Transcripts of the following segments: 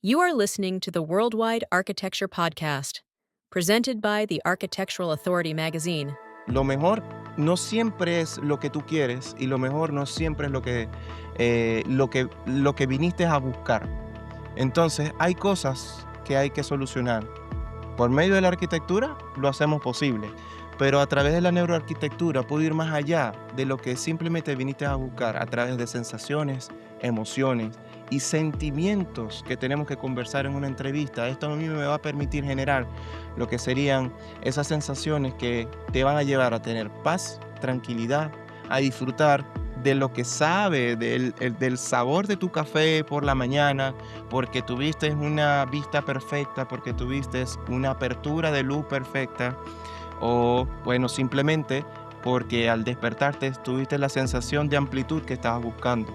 You are listening to the Worldwide Architecture Podcast, presented by the Architectural Authority magazine. Lo mejor no siempre es lo que tú quieres y lo mejor no siempre es lo que viniste a buscar. Entonces, hay cosas que hay que solucionar. Por medio de la arquitectura lo hacemos posible, pero a través de la neuroarquitectura puedo ir más allá de lo que simplemente viniste a buscar a través de sensaciones, emociones y sentimientos que tenemos que conversar en una entrevista. Esto a mí me va a permitir generar lo que serían esas sensaciones que te van a llevar a tener paz, tranquilidad, a disfrutar de lo que sabe, del sabor de tu café por la mañana, porque tuviste una vista perfecta, porque tuviste una apertura de luz perfecta, o bueno, simplemente porque al despertarte tuviste la sensación de amplitud que estabas buscando.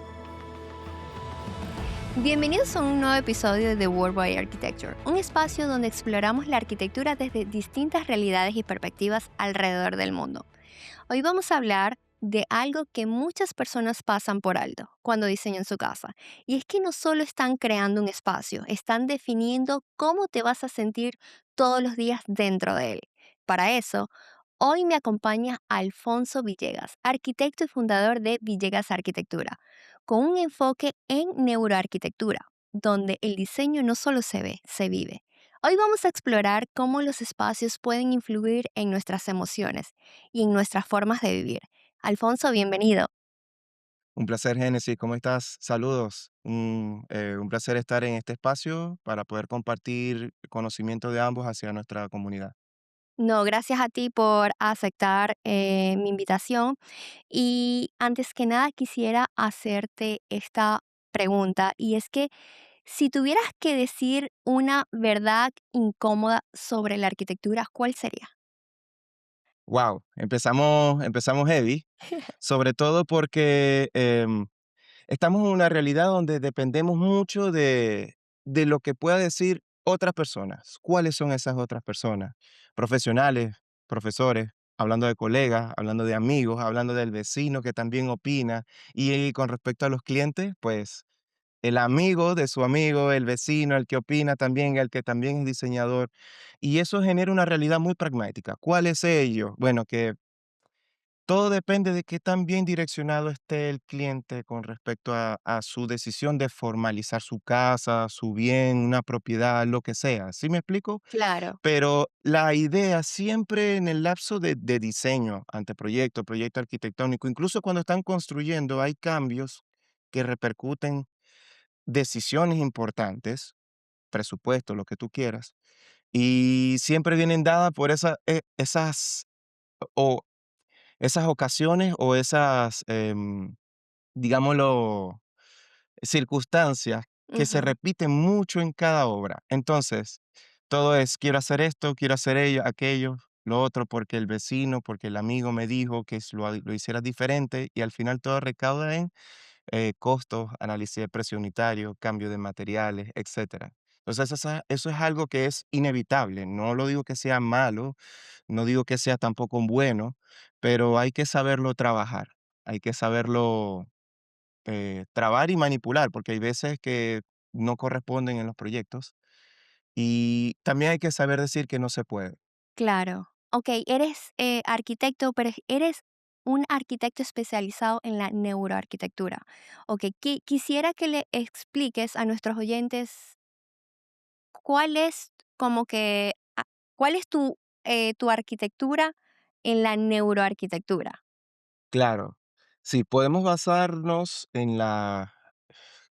Bienvenidos a un nuevo episodio de Worldwide Architecture, un espacio donde exploramos la arquitectura desde distintas realidades y perspectivas alrededor del mundo. Hoy vamos a hablar de algo que muchas personas pasan por alto cuando diseñan su casa, y es que no solo están creando un espacio, están definiendo cómo te vas a sentir todos los días dentro de él. Para eso, hoy me acompaña Alfonso Villegas, arquitecto y fundador de Villegas Arquitectura, con un enfoque en neuroarquitectura, donde el diseño no solo se ve, se vive. Hoy vamos a explorar cómo los espacios pueden influir en nuestras emociones y en nuestras formas de vivir. Alfonso, bienvenido. Un placer, Génesis, ¿cómo estás? Saludos. Un placer estar en este espacio para poder compartir conocimiento de ambos hacia nuestra comunidad. No, gracias a ti por aceptar mi invitación. Y antes que nada quisiera hacerte esta pregunta, y es que si tuvieras que decir una verdad incómoda sobre la arquitectura, ¿cuál sería? Wow, empezamos heavy, sobre todo porque estamos en una realidad donde dependemos mucho de lo que pueda decir otras personas. ¿Cuáles son esas otras personas? Profesionales, profesores, hablando de colegas, hablando de amigos, hablando del vecino que también opina. Y con respecto a los clientes, pues el amigo de su amigo, el vecino, el que opina también, el que también es diseñador. Y eso genera una realidad muy pragmática. ¿Cuál es ello? Bueno, que todo depende de qué tan bien direccionado esté el cliente con respecto a su decisión de formalizar su casa, su bien, una propiedad, lo que sea. ¿Sí me explico? Claro, Pero la idea siempre en el lapso de diseño, anteproyecto, proyecto arquitectónico, incluso cuando están construyendo, hay cambios que repercuten decisiones importantes, presupuesto, lo que tú quieras, y siempre vienen dadas por o esas ocasiones o esas, digámoslo, circunstancias que se ujú, repiten mucho en cada obra. Entonces, todo es, quiero hacer esto, quiero hacer ello, aquello, lo otro, porque el vecino, porque el amigo me dijo que lo hiciera diferente y al final todo recauda en costos, análisis de precio unitario, cambio de materiales, etcétera. Entonces, eso es algo que es inevitable. No lo digo que sea malo, no digo que sea tampoco bueno, pero hay que saberlo trabajar, hay que saberlo trabar y manipular, porque hay veces que no corresponden en los proyectos y también hay que saber decir que no se puede. claro. Ok, eres arquitecto, pero eres un arquitecto especializado en la neuroarquitectura. Ok, quisiera que le expliques a nuestros oyentes cuál es como que, cuál es tu arquitectura en la neuroarquitectura. Claro, sí, podemos basarnos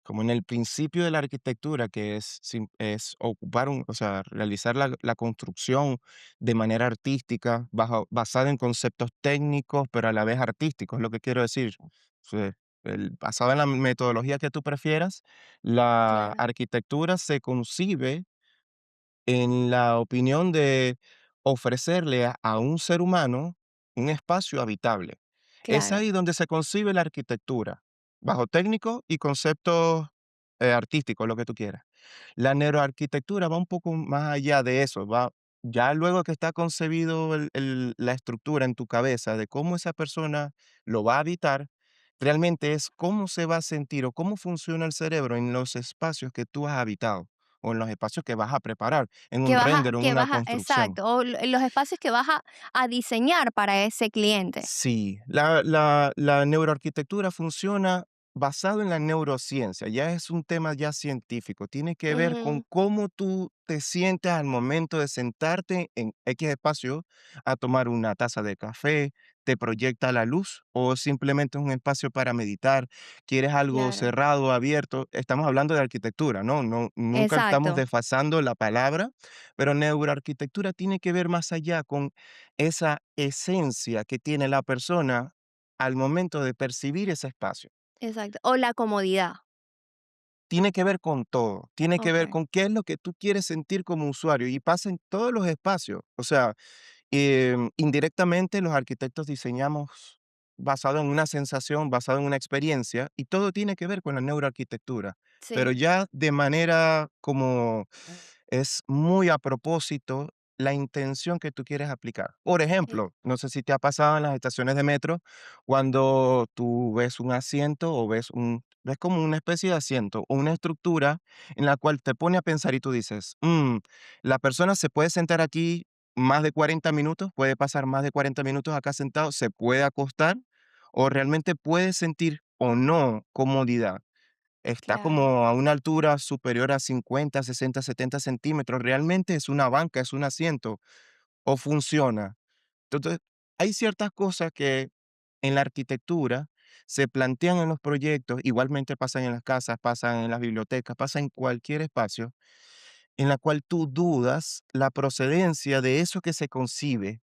como en el principio de la arquitectura, que es ocupar o sea, realizar la construcción de manera artística, basada en conceptos técnicos, pero a la vez artísticos, es lo que quiero decir. O sea, basado en la metodología que tú prefieras, la Claro, arquitectura se concibe en la opinión de ofrecerle a un ser humano un espacio habitable. Es claro, ahí donde se concibe la arquitectura, bajo técnico y conceptos artísticos, lo que tú quieras. La neuroarquitectura va un poco más allá de eso, va ya luego que está concebido la estructura en tu cabeza de cómo esa persona lo va a habitar, realmente es cómo se va a sentir o cómo funciona el cerebro en los espacios que tú has habitado. o en los espacios que vas a preparar en Que un vas a render o en que una vas a construcción. exacto, o los espacios que vas a diseñar para ese cliente. Sí, la neuroarquitectura funciona basado en la neurociencia, ya es un tema ya científico, tiene que ver con Ujú, cómo tú te sientes al momento de sentarte en X espacio a tomar una taza de café, te proyecta la luz o simplemente es un espacio para meditar, quieres algo claro, cerrado, abierto, estamos hablando de arquitectura, ¿no? No, nunca estamos exacto, desfasando la palabra, pero neuroarquitectura tiene que ver más allá con esa esencia que tiene la persona al momento de percibir ese espacio. exacto. O la comodidad. Tiene que ver con todo, tiene que ver Okey. con qué es lo que tú quieres sentir como usuario y pasa en todos los espacios. O sea, indirectamente los arquitectos diseñamos basado en una sensación, basado en una experiencia y todo tiene que ver con la neuroarquitectura, pero Sí, ya de manera como es muy a propósito la intención que tú quieres aplicar. Por e ejemplo, no sé si te ha pasado en las estaciones de metro, cuando tú ves un asiento o ves como una especie de asiento o una estructura en la cual te pone a pensar y tú dices, la persona se puede sentar aquí más de 40 minutos, puede pasar más de 40 minutos acá sentado, se puede acostar o realmente puede sentir o no comodidad. Está claro, como a una altura superior a 50, 60, 70 centímetros. ¿Realmente es una banca, es un asiento o funciona? Entonces, hay ciertas cosas que en la arquitectura se plantean en los proyectos, igualmente pasan en las casas, pasan en las bibliotecas, pasa en cualquier espacio, en la cual tú dudas la procedencia de eso que se concibe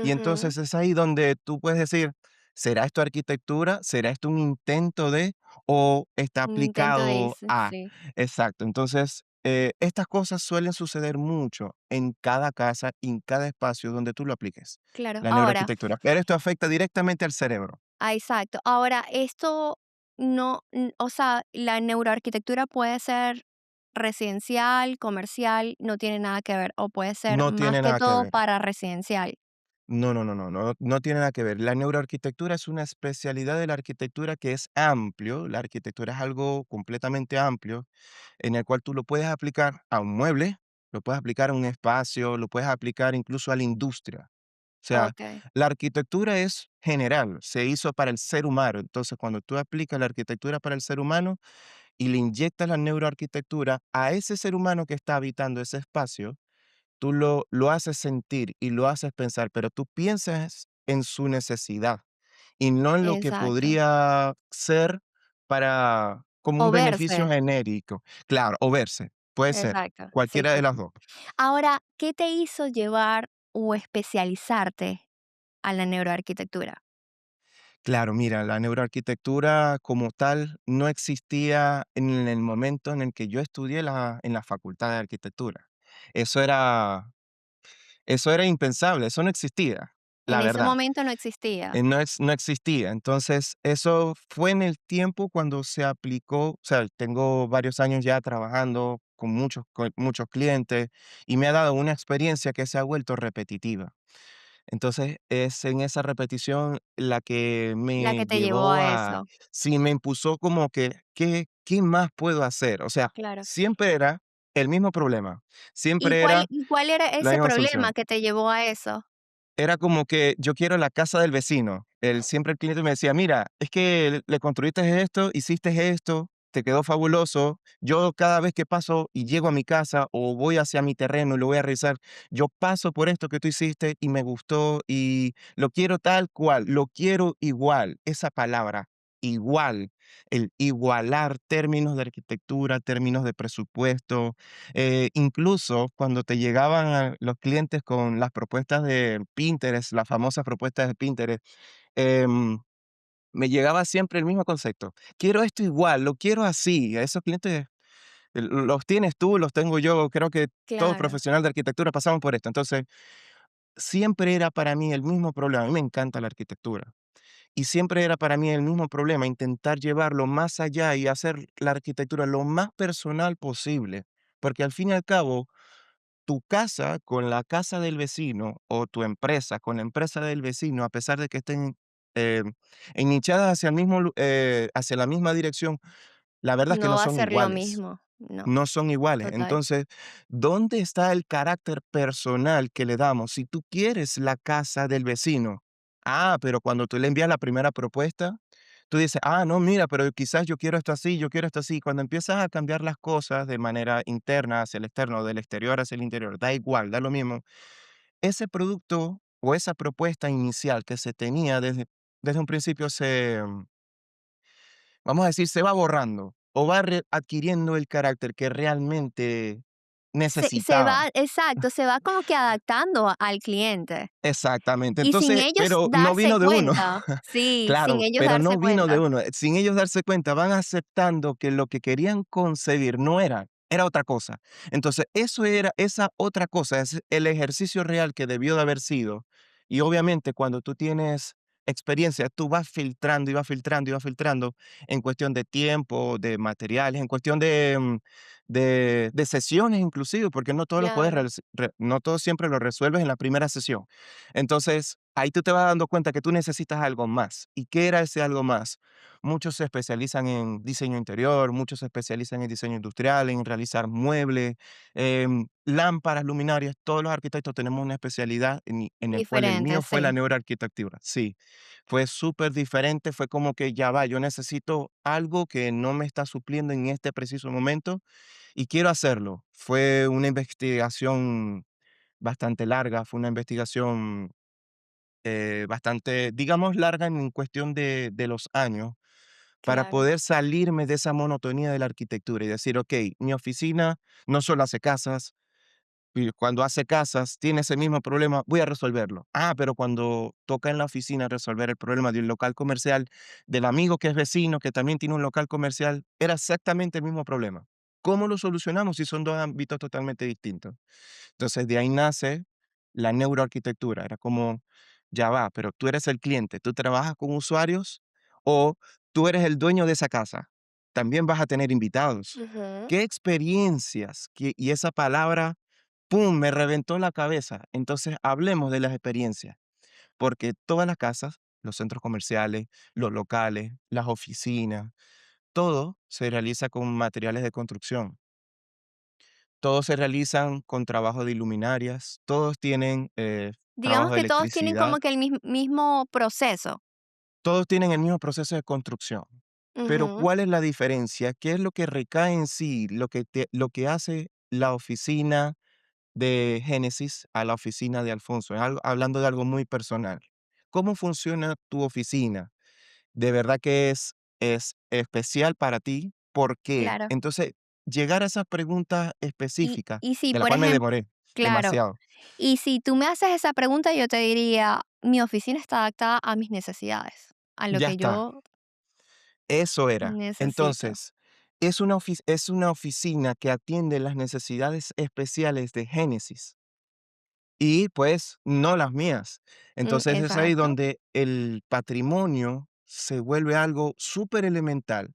y ujú, entonces es ahí donde tú puedes decir, ¿será esto arquitectura? ¿Será esto un intento de? ¿O está un intento de aplicado irse, a? sí, Exacto. Entonces, estas cosas suelen suceder mucho en cada casa y en cada espacio donde tú lo apliques, claro. la Ahora neuroarquitectura. Pero esto afecta directamente al cerebro. exacto. Ahora, esto no, o sea, la neuroarquitectura puede ser residencial, comercial, no tiene nada que ver, o puede ser No más tiene que nada que todo ver. para residencial. No, no, no, no, no, no tiene nada que ver. La neuroarquitectura es una especialidad de la arquitectura que es amplio. La arquitectura es algo completamente amplio en el cual tú lo puedes aplicar a un mueble, lo puedes aplicar a un espacio, lo puedes aplicar incluso a la industria. O sea, Okey, la arquitectura es general, se hizo para el ser humano. Entonces, cuando tú aplicas la arquitectura para el ser humano y le inyectas la neuroarquitectura a ese ser humano que está habitando ese espacio, tú lo haces sentir y lo haces pensar, pero tú piensas en su necesidad y no en lo que exacto. podría ser para como O un verse, beneficio genérico. Claro, o verse, puede ser, exacto, sí, cualquiera de sí, las sí. 2. Ahora, ¿qué te hizo llevar o especializarte a la neuroarquitectura? Claro, mira, la neuroarquitectura como tal no existía en el momento en el que yo estudié en la facultad de arquitectura. Eso era eso era impensable, eso no existía, En la ese verdad. momento no existía. No existía. Entonces, eso fue en el tiempo cuando se aplicó, o sea, tengo varios años ya trabajando con muchos clientes y me ha dado una experiencia que se ha vuelto repetitiva. Entonces, es en esa repetición la que La que me te llevó llevó a a eso, sí, me impulsó como que, ¿qué más puedo hacer? O sea, claro. siempre era el mismo problema, siempre era Y cuál era la ese misma solución. problema que te llevó a eso? Era como que yo quiero la casa del vecino. Siempre el cliente me decía: "Mira, es que le construiste esto, hiciste esto, te quedó fabuloso. Yo cada vez que paso y llego a mi casa o voy hacia mi terreno y lo voy a revisar, yo paso por esto que tú hiciste y me gustó y lo quiero tal cual, lo quiero igual". Esa palabra, igual, el igualar términos de arquitectura, términos de presupuesto, incluso cuando te llegaban los clientes con las propuestas de Pinterest, las famosas propuestas de Pinterest, em, me llegaba siempre el mismo concepto. Quiero esto igual, lo quiero así. A esos clientes los tienes tú, los tengo yo. Creo que todo Claro, profesional de arquitectura pasamos por esto. Entonces, siempre era para mí el mismo problema. A mí me encanta la arquitectura. Y siempre era para mí el mismo problema, intentar llevarlo más allá y hacer la arquitectura lo más personal posible. Porque al fin y al cabo, tu casa con la casa del vecino o tu empresa con la empresa del vecino, a pesar de que estén eh, ennichadas hacia hacia la misma dirección, la verdad es que no no va a son ser lo iguales. mismo. No, no son iguales. total. Entonces, ¿dónde está el carácter personal que le damos? Si tú quieres la casa del vecino, pero cuando tú le envías la primera propuesta, tú dices, no, mira, pero quizás yo quiero esto así, yo quiero esto así. Cuando empiezas a cambiar las cosas de manera interna hacia el externo, del exterior hacia el interior, da igual, da lo mismo. Ese producto o esa propuesta inicial que se tenía desde un principio vamos a decir, se va borrando o va adquiriendo el carácter que realmente Se necesitaba. va, exacto, se va como que adaptando al cliente. Exactamente. Y sin Entonces, ellos pero no darse vino de uno. cuenta. Sí, sin Claro, ellos pero darse no vino de cuenta. uno. Sin ellos darse cuenta, van aceptando que lo que querían concebir no era otra cosa. Entonces, eso era esa otra cosa, es el ejercicio real que debió de haber sido. Y obviamente, cuando tú tienes experiencia, tú vas filtrando y vas filtrando y vas filtrando en cuestión de tiempo, de materiales, en cuestión de sesiones inclusive, porque no todo lo puedes Claro. no todo siempre lo resuelves en la primera sesión. Entonces, ahí tú te vas dando cuenta que tú necesitas algo más. ¿Y qué era ese algo más? Muchos se especializan en diseño interior, muchos se especializan en diseño industrial, en realizar muebles, lámparas, luminarias. Todos los arquitectos tenemos una especialidad en el cual el Diferente, mío fue la sí. neuroarquitectura. Sí, fue súper diferente, fue como que ya va, yo necesito algo que no me está supliendo en este preciso momento y quiero hacerlo. Fue una investigación bastante larga, fue una investigación bastante, digamos, larga en cuestión de los años, para Claro. poder salirme de esa monotonía de la arquitectura y decir, ok, mi oficina no solo hace casas, y cuando hace casas tiene ese mismo problema, voy a resolverlo. Pero cuando toca en la oficina resolver el problema de un local comercial, del amigo que es vecino, que también tiene un local comercial, era exactamente el mismo problema. ¿Cómo lo solucionamos si son dos ámbitos totalmente distintos? Entonces, de ahí nace la neuroarquitectura. Era como, ya va, pero tú eres el cliente, tú trabajas con usuarios o tú eres el dueño de esa casa. También vas a tener invitados. Ujú. ¿Qué experiencias? Y esa palabra, ¡pum!, me reventó la cabeza. Entonces, hablemos de las experiencias, porque todas las casas, los centros comerciales, los locales, las oficinas, todo se realiza con materiales de construcción. Todos se realizan con trabajo de iluminarias, todos tienen, Digamos trabajo de que todos tienen electricidad, como que el mismo proceso. todos tienen el mismo proceso de construcción. Pero, Ujú. ¿cuál es la diferencia? ¿Qué es lo que recae en sí, lo que hace la oficina de Génesis a la oficina de Alfonso? Hablando de algo muy personal. ¿Cómo funciona tu oficina? ¿De verdad que es especial para ti? ¿Por qué? Claro. Entonces, llegar a esas preguntas específicas, Y si, de la por cual me ejemplo, demoré claro, demasiado. y si tú me haces esa pregunta, yo te diría, mi oficina está adaptada a mis necesidades, a lo Ya que está, yo eso era. necesito. Entonces, es una oficina que atiende las necesidades especiales de Génesis y, pues, no las mías. Entonces, es ahí Exacto. donde el patrimonio se vuelve algo súper elemental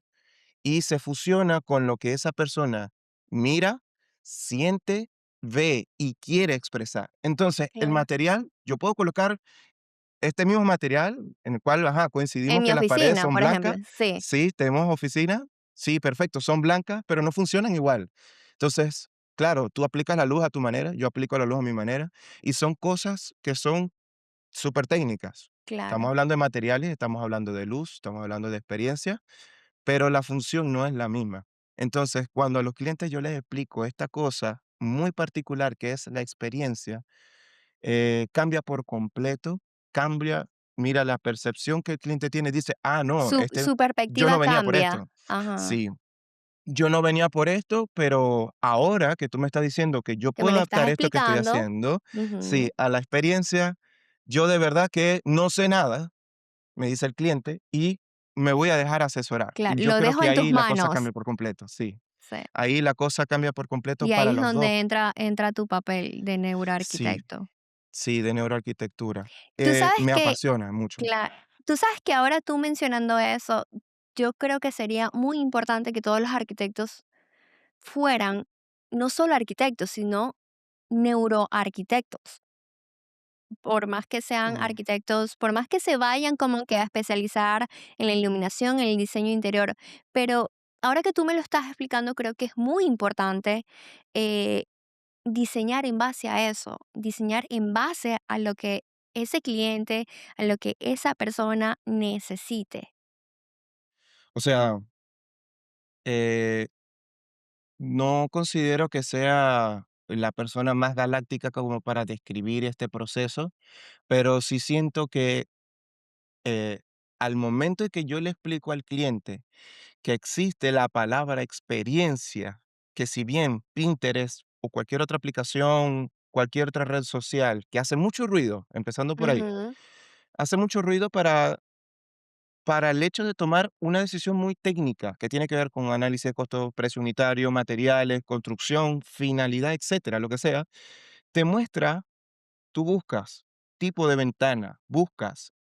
y se fusiona con lo que esa persona mira, siente, ve y quiere expresar. Entonces, el Claro. material, yo puedo colocar este mismo material en el cual, En coincidimos mi que las paredes oficina, son por ejemplo, blancas. sí, Sí, tenemos oficina. Sí, perfecto, son blancas, pero no funcionan igual. Entonces, claro, tú aplicas la luz a tu manera, yo aplico la luz a mi manera, y son cosas que son súper técnicas. Estamos claro. hablando de materiales, estamos hablando de luz, estamos hablando de experiencia, pero la función no es la misma. Entonces, cuando a los clientes yo les explico esta cosa muy particular que es la experiencia, cambia por completo, cambia, mira la percepción que el cliente tiene, dice, no, Su yo no perspectiva venía por cambia. esto. Ajá. Sí, yo no venía por esto, pero ahora que tú me estás diciendo que yo Que me puedo lo estás adaptar esto que estoy explicando. haciendo, sí, Ujú. a la experiencia, yo de verdad que no sé nada, me dice el cliente, y me voy a dejar asesorar. Claro, Y yo lo creo dejo que en tus ahí la cosa manos. cambia por completo, sí. Sí. Ahí la cosa cambia por completo Y para ahí es los dos. donde entra tu papel de Sí, neuroarquitecto. sí, de neuroarquitectura. Tú sabes Me que, apasiona mucho. claro, tú sabes que ahora tú mencionando eso, yo creo que sería muy importante que todos los arquitectos fueran no solo arquitectos, sino neuroarquitectos. Por más que sean Mm, arquitectos, por más que se vayan como que a especializar en la iluminación, en el diseño interior, pero ahora que tú me lo estás explicando, creo que es muy importante eh, diseñar en base a eso, diseñar en base a lo que ese cliente, a lo que esa persona necesite. O sea, eh, no considero que sea la persona más galáctica como para describir este proceso, pero sí siento que eh, al momento en que yo le explico al cliente que existe la palabra experiencia, que si bien Pinterest o cualquier otra aplicación, cualquier otra red social que hace mucho ruido, empezando por ahí, Ujú, hace mucho ruido para el hecho de tomar una decisión muy técnica que tiene que ver con análisis de costo, precio unitario, materiales, construcción, finalidad, etcétera, lo que sea, te muestra, tú buscas tipo de ventana, buscas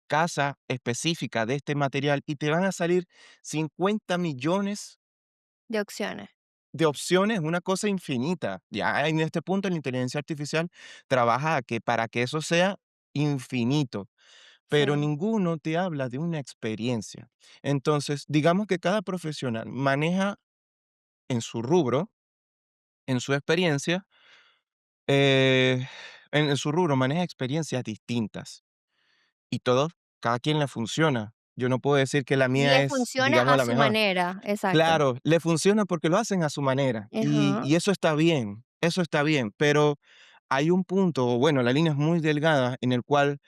casa específica de este material y te van a salir 50 millones de opciones. de opciones, una cosa infinita. Ya en este punto la inteligencia artificial trabaja para que eso sea infinito, pero Sí. ninguno te habla de una experiencia. Entonces, digamos que cada profesional maneja en su rubro, en su experiencia, eh, en su rubro maneja experiencias distintas y todos, cada quien le funciona. Yo no puedo decir que la mía Le es, funciona digamos, a la su mejor. manera, exacto. Claro, le funciona porque lo hacen a su manera Ajá, y eso está bien, pero hay un punto, o bueno, la línea es muy delgada en el cual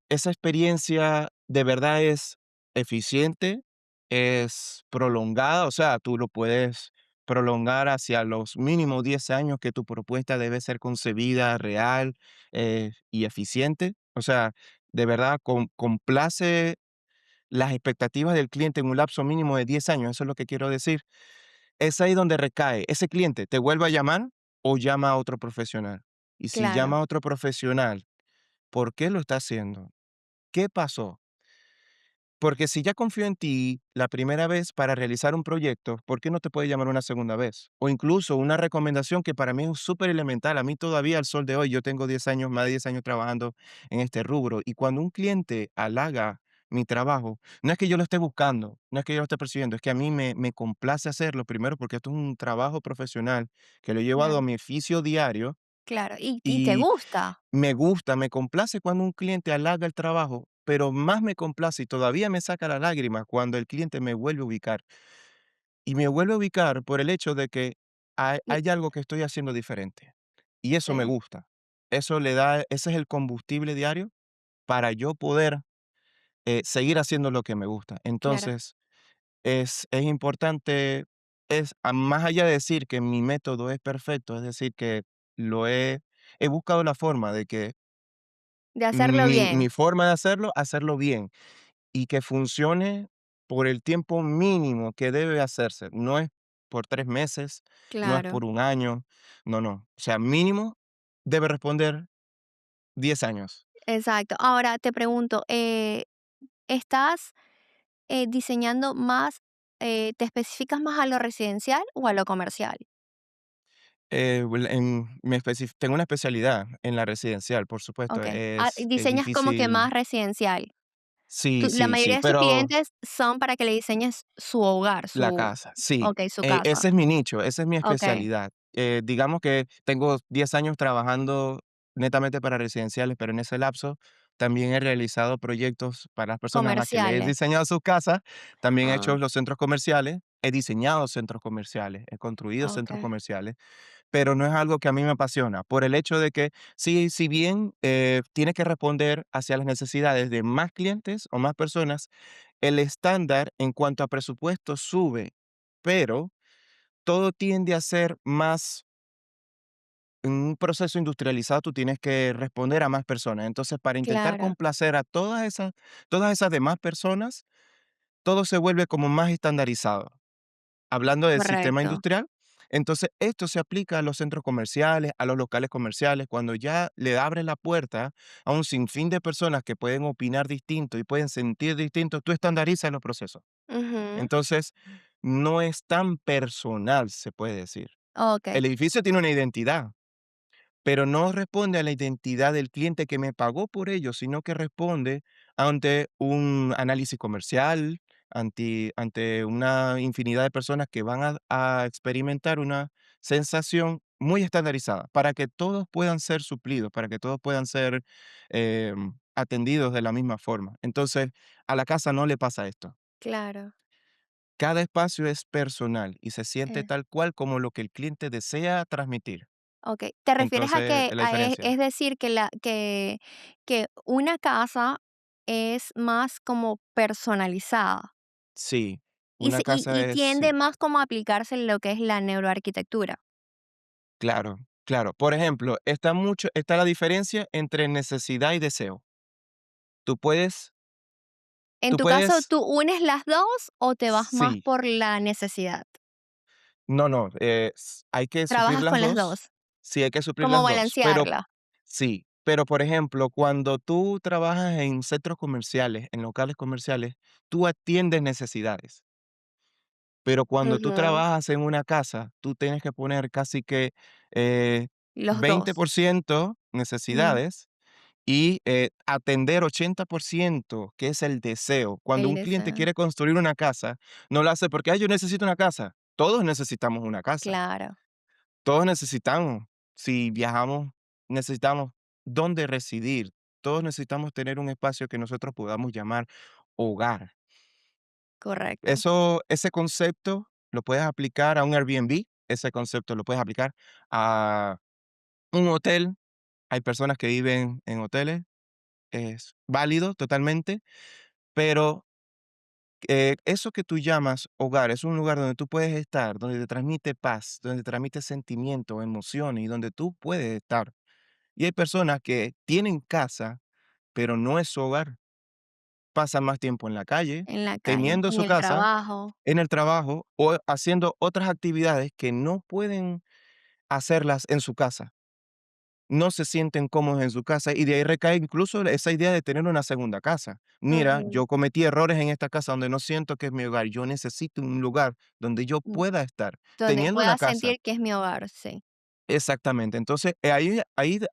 esa experiencia de verdad es eficiente, es prolongada, o sea, tú lo puedes prolongar hacia los mínimos 10 años que tu propuesta debe ser concebida, real y eficiente. O sea, de verdad complace las expectativas del cliente en un lapso mínimo de 10 años, eso es lo que quiero decir. Es ahí donde recae. Ese cliente te vuelve a llamar o llama a otro profesional. Y si llama claro, a otro profesional, ¿por qué lo está haciendo? ¿Qué pasó? Porque si ya confío en ti la primera vez para realizar un proyecto, ¿por qué no te puede llamar una segunda vez? O incluso una recomendación que para mí es súper elemental. A mí todavía al sol de hoy, yo tengo 10 años, más de 10 años trabajando en este rubro. Y cuando un cliente halaga mi trabajo, no es que yo lo esté buscando, no es que yo lo esté persiguiendo, es que a mí me complace hacerlo primero porque esto es un trabajo profesional que lo he llevado a claro, mi oficio diario claro. Y te y gusta, me gusta, me complace cuando un cliente halaga el trabajo, pero más me complace y todavía me saca la lágrima cuando el cliente me vuelve a ubicar. Y me vuelve a ubicar por el hecho de que y hay algo que estoy haciendo diferente. Y eso me sí, gusta. Ese es el combustible diario para yo poder seguir haciendo lo que me gusta. claro, Entonces, es importante, más allá de decir que mi método es perfecto, es decir, que he buscado la forma de que de hacerlo mi bien, forma de hacerlo, hacerlo bien y que funcione por el tiempo mínimo que debe hacerse. No es por 3 meses, no es claro, por un año, no, no. O sea, mínimo debe responder 10 años. exacto. Ahora te pregunto, ¿estás diseñando más, te especificas más a lo residencial o a lo comercial? Tengo una especialidad en la residencial, por supuesto, Ok. es Diseñas como que difícil. más residencial. Sí, La sí, sí, mayoría de sus pero clientes son para que le diseñes su hogar, la casa, sí. su casa. Ese es mi nicho, esa es mi Ok. especialidad. Digamos que tengo 10 años trabajando netamente para residenciales, pero en ese lapso también he realizado proyectos para las personas a las que les he Comerciales. diseñado sus casas, también he hecho Ah, los centros comerciales, he diseñado centros comerciales, he construido centros ok. comerciales, pero no es algo que a mí me apasiona, por el hecho de que sí, si bien tiene que responder hacia las necesidades de más clientes o más personas, el estándar en cuanto a presupuesto sube, pero todo tiende a ser más en un proceso industrializado, tú tienes que responder a más personas. Entonces, para intentar Claro, complacer a todas esas demás personas, todo se vuelve como más estandarizado. Hablando del sistema correcto. industrial, entonces esto se aplica a los centros comerciales, a los locales comerciales, cuando ya le abres la puerta a un sinfín de personas que pueden opinar distinto y pueden sentir distinto, tú estandarizas los procesos. Ujú. Entonces, no es tan personal, se puede decir. Ok, El edificio tiene una identidad, pero no responde a la identidad del cliente que me pagó por ello, sino que responde ante un análisis comercial, ante una infinidad de personas que van a experimentar una sensación muy estandarizada, para que todos puedan ser suplidos, para que todos puedan ser atendidos de la misma forma. Entonces, a la casa no le pasa esto. Claro. Cada espacio es personal y se siente eh, tal cual como lo que el cliente desea transmitir. okey. ¿Te refieres a Entonces, que es la diferencia. es decir, que que una casa es más como personalizada Sí, y una casa es tiende sí, más como a aplicarse lo que es la neuroarquitectura? claro, claro. Por ejemplo, está la diferencia entre necesidad y deseo. Tú puedes En tú tu caso, puedes ¿tú unes las 2 o te vas más sí, por la necesidad? no, no, hay que suplir Trabajas las con las 2. 2. Sí, hay que suplir ¿Cómo las 2. Pero balancearla? sí, pero, por ejemplo, cuando tú trabajas en centros comerciales, en locales comerciales, tú atiendes necesidades. Pero cuando tú Ujú. trabajas en una casa, tú tienes que poner casi que, eh, Los 2. 20% Mm, necesidades y, atender 80%, que es el deseo. Cuando el un cliente deseo. quiere construir una casa, no lo hace porque: "Ay, yo necesito una casa". Todos necesitamos una casa, Claro, todos necesitamos, si viajamos, necesitamos dónde residir, todos necesitamos tener un espacio que nosotros podamos llamar hogar. correcto. Ese concepto lo puedes aplicar a un Airbnb, ese concepto lo puedes aplicar a un hotel. Hay personas que viven en hoteles, es válido totalmente, pero, eso que tú llamas hogar es un lugar donde tú puedes estar, donde te transmite paz, donde te transmite sentimientos, emociones y donde tú puedes estar. Y hay personas que tienen casa, pero no es su hogar. Pasan más tiempo en la calle, En la calle, teniendo en su el casa, trabajo. en el trabajo o haciendo otras actividades que no pueden hacerlas en su casa. No se sienten cómodos en su casa y de ahí recae incluso esa idea de tener una segunda casa. Mira, Ujú. yo cometí errores en esta casa donde no siento que es mi hogar. Yo necesito un lugar donde yo Mm, pueda estar donde teniendo una pueda casa. sentir que es mi hogar, sí. Exactamente. Entonces, ahí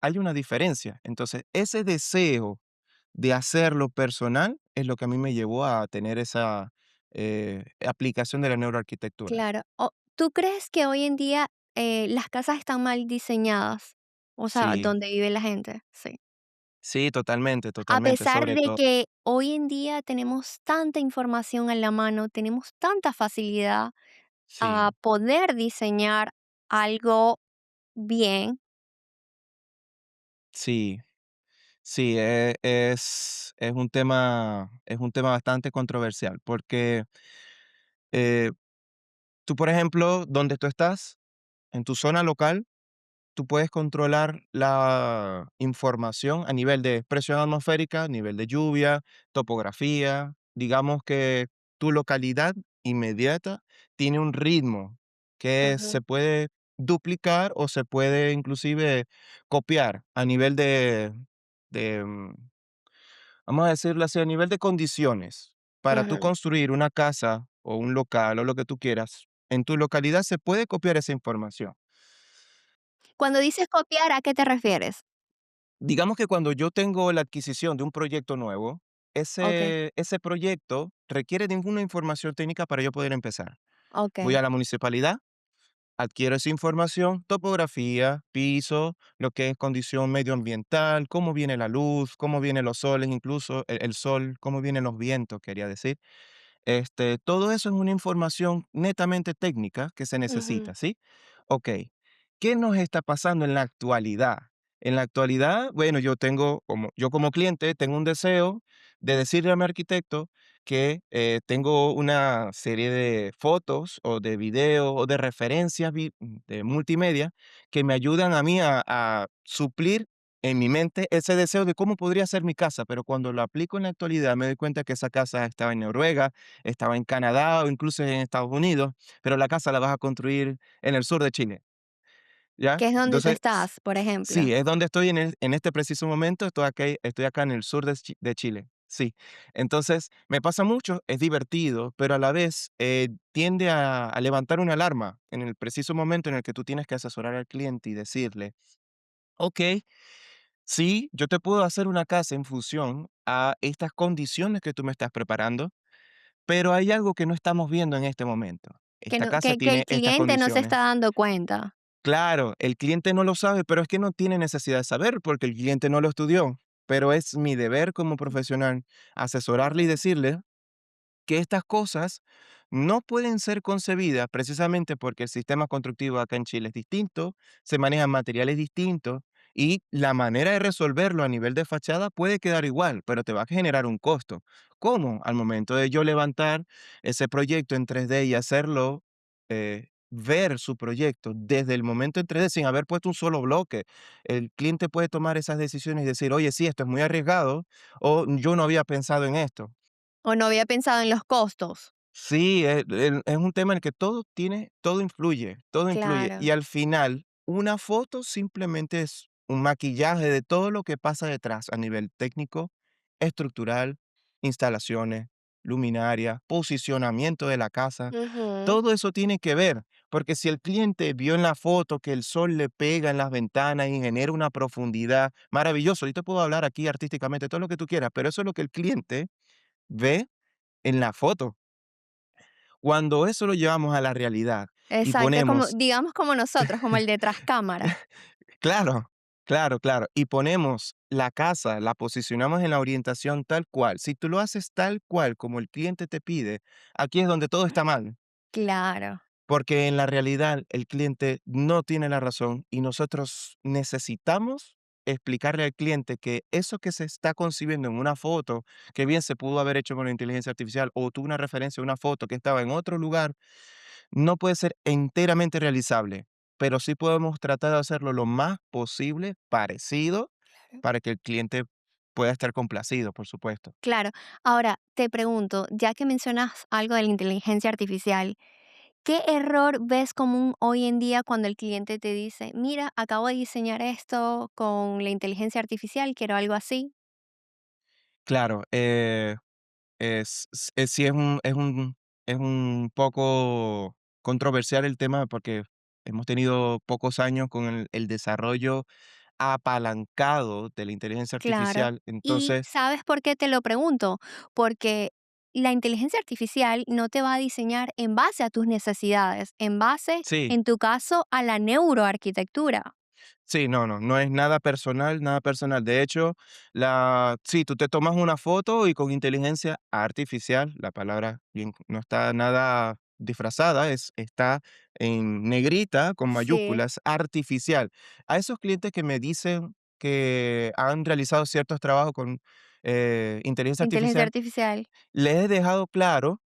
hay una diferencia. Entonces, ese deseo de hacerlo personal es lo que a mí me llevó a tener esa aplicación de la neuroarquitectura. Claro. ¿Tú crees que hoy en día, las casas están mal diseñadas? O sea, Sí, donde vive la gente, sí. sí, totalmente, A totalmente. pesar Sobre de todo, que hoy en día tenemos tanta información en la mano, tenemos tanta facilidad a sí, poder diseñar algo bien. sí, sí, es un tema bastante controversial porque tú, por ejemplo, donde tú estás, en tu zona local, tú puedes controlar la información a nivel de presión atmosférica, nivel de lluvia, topografía. Digamos que tu localidad inmediata tiene un ritmo que Ujú, se puede duplicar o se puede inclusive copiar a nivel de, vamos a decirlo así, a nivel de condiciones. Para tú ujú. construir una casa o un local o lo que tú quieras, en tu localidad se puede copiar esa información. Cuando dices copiar, ¿a qué te refieres? Digamos que cuando yo tengo la adquisición de un proyecto nuevo, Okey, ese proyecto requiere de una información técnica para yo poder empezar. Voy a okey. la municipalidad, adquiero esa información, topografía, piso, lo que es condición medioambiental, cómo viene la luz, cómo vienen los soles, incluso el sol, cómo vienen los vientos, quería decir. Todo eso es una información netamente técnica que se Ujú, necesita, ¿sí? Okey, ¿qué nos está pasando en la actualidad? En la actualidad, bueno, yo como cliente tengo un deseo de decirle a mi arquitecto que, tengo una serie de fotos, o de videos, o de referencias de multimedia que me ayudan a mí a suplir en mi mente ese deseo de cómo podría ser mi casa, pero cuando lo aplico en la actualidad me doy cuenta que esa casa estaba en Noruega, estaba en Canadá o incluso en Estados Unidos, pero la casa la vas a construir en el sur de Chile, ¿ya? ¿qué es donde tú Entonces, estás, por ejemplo? sí, es donde estoy en este preciso momento, estoy acá en el sur de Chile, sí. Entonces, me pasa mucho, es divertido, pero a la vez, tiende a levantar una alarma en el preciso momento en el que tú tienes que asesorar al cliente y decirle: "Okey, sí, yo te puedo hacer una casa en función a estas condiciones que tú me estás preparando, pero hay algo que no estamos viendo en este momento. Que, Esta no, casa que el tiene estas cliente no se está condiciones. dando cuenta. Claro, el cliente no lo sabe, pero es que no tiene necesidad de saber porque el cliente no lo estudió. Pero es mi deber como profesional asesorarle y decirle que estas cosas no pueden ser concebidas precisamente porque el sistema constructivo acá en Chile es distinto, se manejan materiales distintos y la manera de resolverlo a nivel de fachada puede quedar igual, pero te va a generar un costo. ¿Cómo? Al momento de yo levantar ese proyecto en 3D y hacerlo, ver su proyecto desde el momento en 3D sin haber puesto un solo bloque, el cliente puede tomar esas decisiones y decir, oye, sí, esto es muy arriesgado o yo no había pensado en esto. O no había pensado en los costos. Sí, es un tema en el que todo influye, todo influye. Claro. Y al final, una foto simplemente es un maquillaje de todo lo que pasa detrás a nivel técnico, estructural, instalaciones, luminaria, posicionamiento de la casa. Ujú. Todo eso tiene que ver, porque si el cliente vio en la foto que el sol le pega en las ventanas y genera una profundidad, maravilloso. Yo te puedo hablar aquí artísticamente todo lo que tú quieras, pero eso es lo que el cliente ve en la foto. Cuando eso lo llevamos a la realidad y Exacto, como, ponemos digamos como nosotros, como el detrás cámara. claro, claro, y ponemos la casa, la posicionamos en la orientación tal cual. Si tú lo haces tal cual como el cliente te pide, aquí es donde todo está mal, Claro. porque en la realidad el cliente no tiene la razón y nosotros necesitamos explicarle al cliente que eso que se está concibiendo en una foto, que bien se pudo haber hecho con la inteligencia artificial o tuvo una referencia a una foto que estaba en otro lugar, no puede ser enteramente realizable, pero sí podemos tratar de hacerlo lo más posible parecido para que el cliente pueda estar complacido, por supuesto. Claro. Ahora, te pregunto, ya que mencionas algo de la inteligencia artificial, ¿qué error ves común hoy en día cuando el cliente te dice, mira, acabo de diseñar esto con la inteligencia artificial, quiero algo así? Claro, sí es un poco controversial el tema porque hemos tenido pocos años con el desarrollo apalancado de la inteligencia Claro. artificial. ¿Y Entonces, sabes por qué te lo pregunto? Porque la inteligencia artificial no te va a diseñar en base a tus necesidades, en base, sí. en tu caso, a la neuroarquitectura. Sí, no es nada personal, nada personal. De hecho, sí, tú te tomas una foto y con inteligencia artificial, la palabra bien, no está nada disfrazada, está en negrita con Sí, mayúsculas, artificial. A esos clientes que me dicen que han realizado ciertos trabajos con inteligencia inteligencia artificial, artificial. les he dejado claro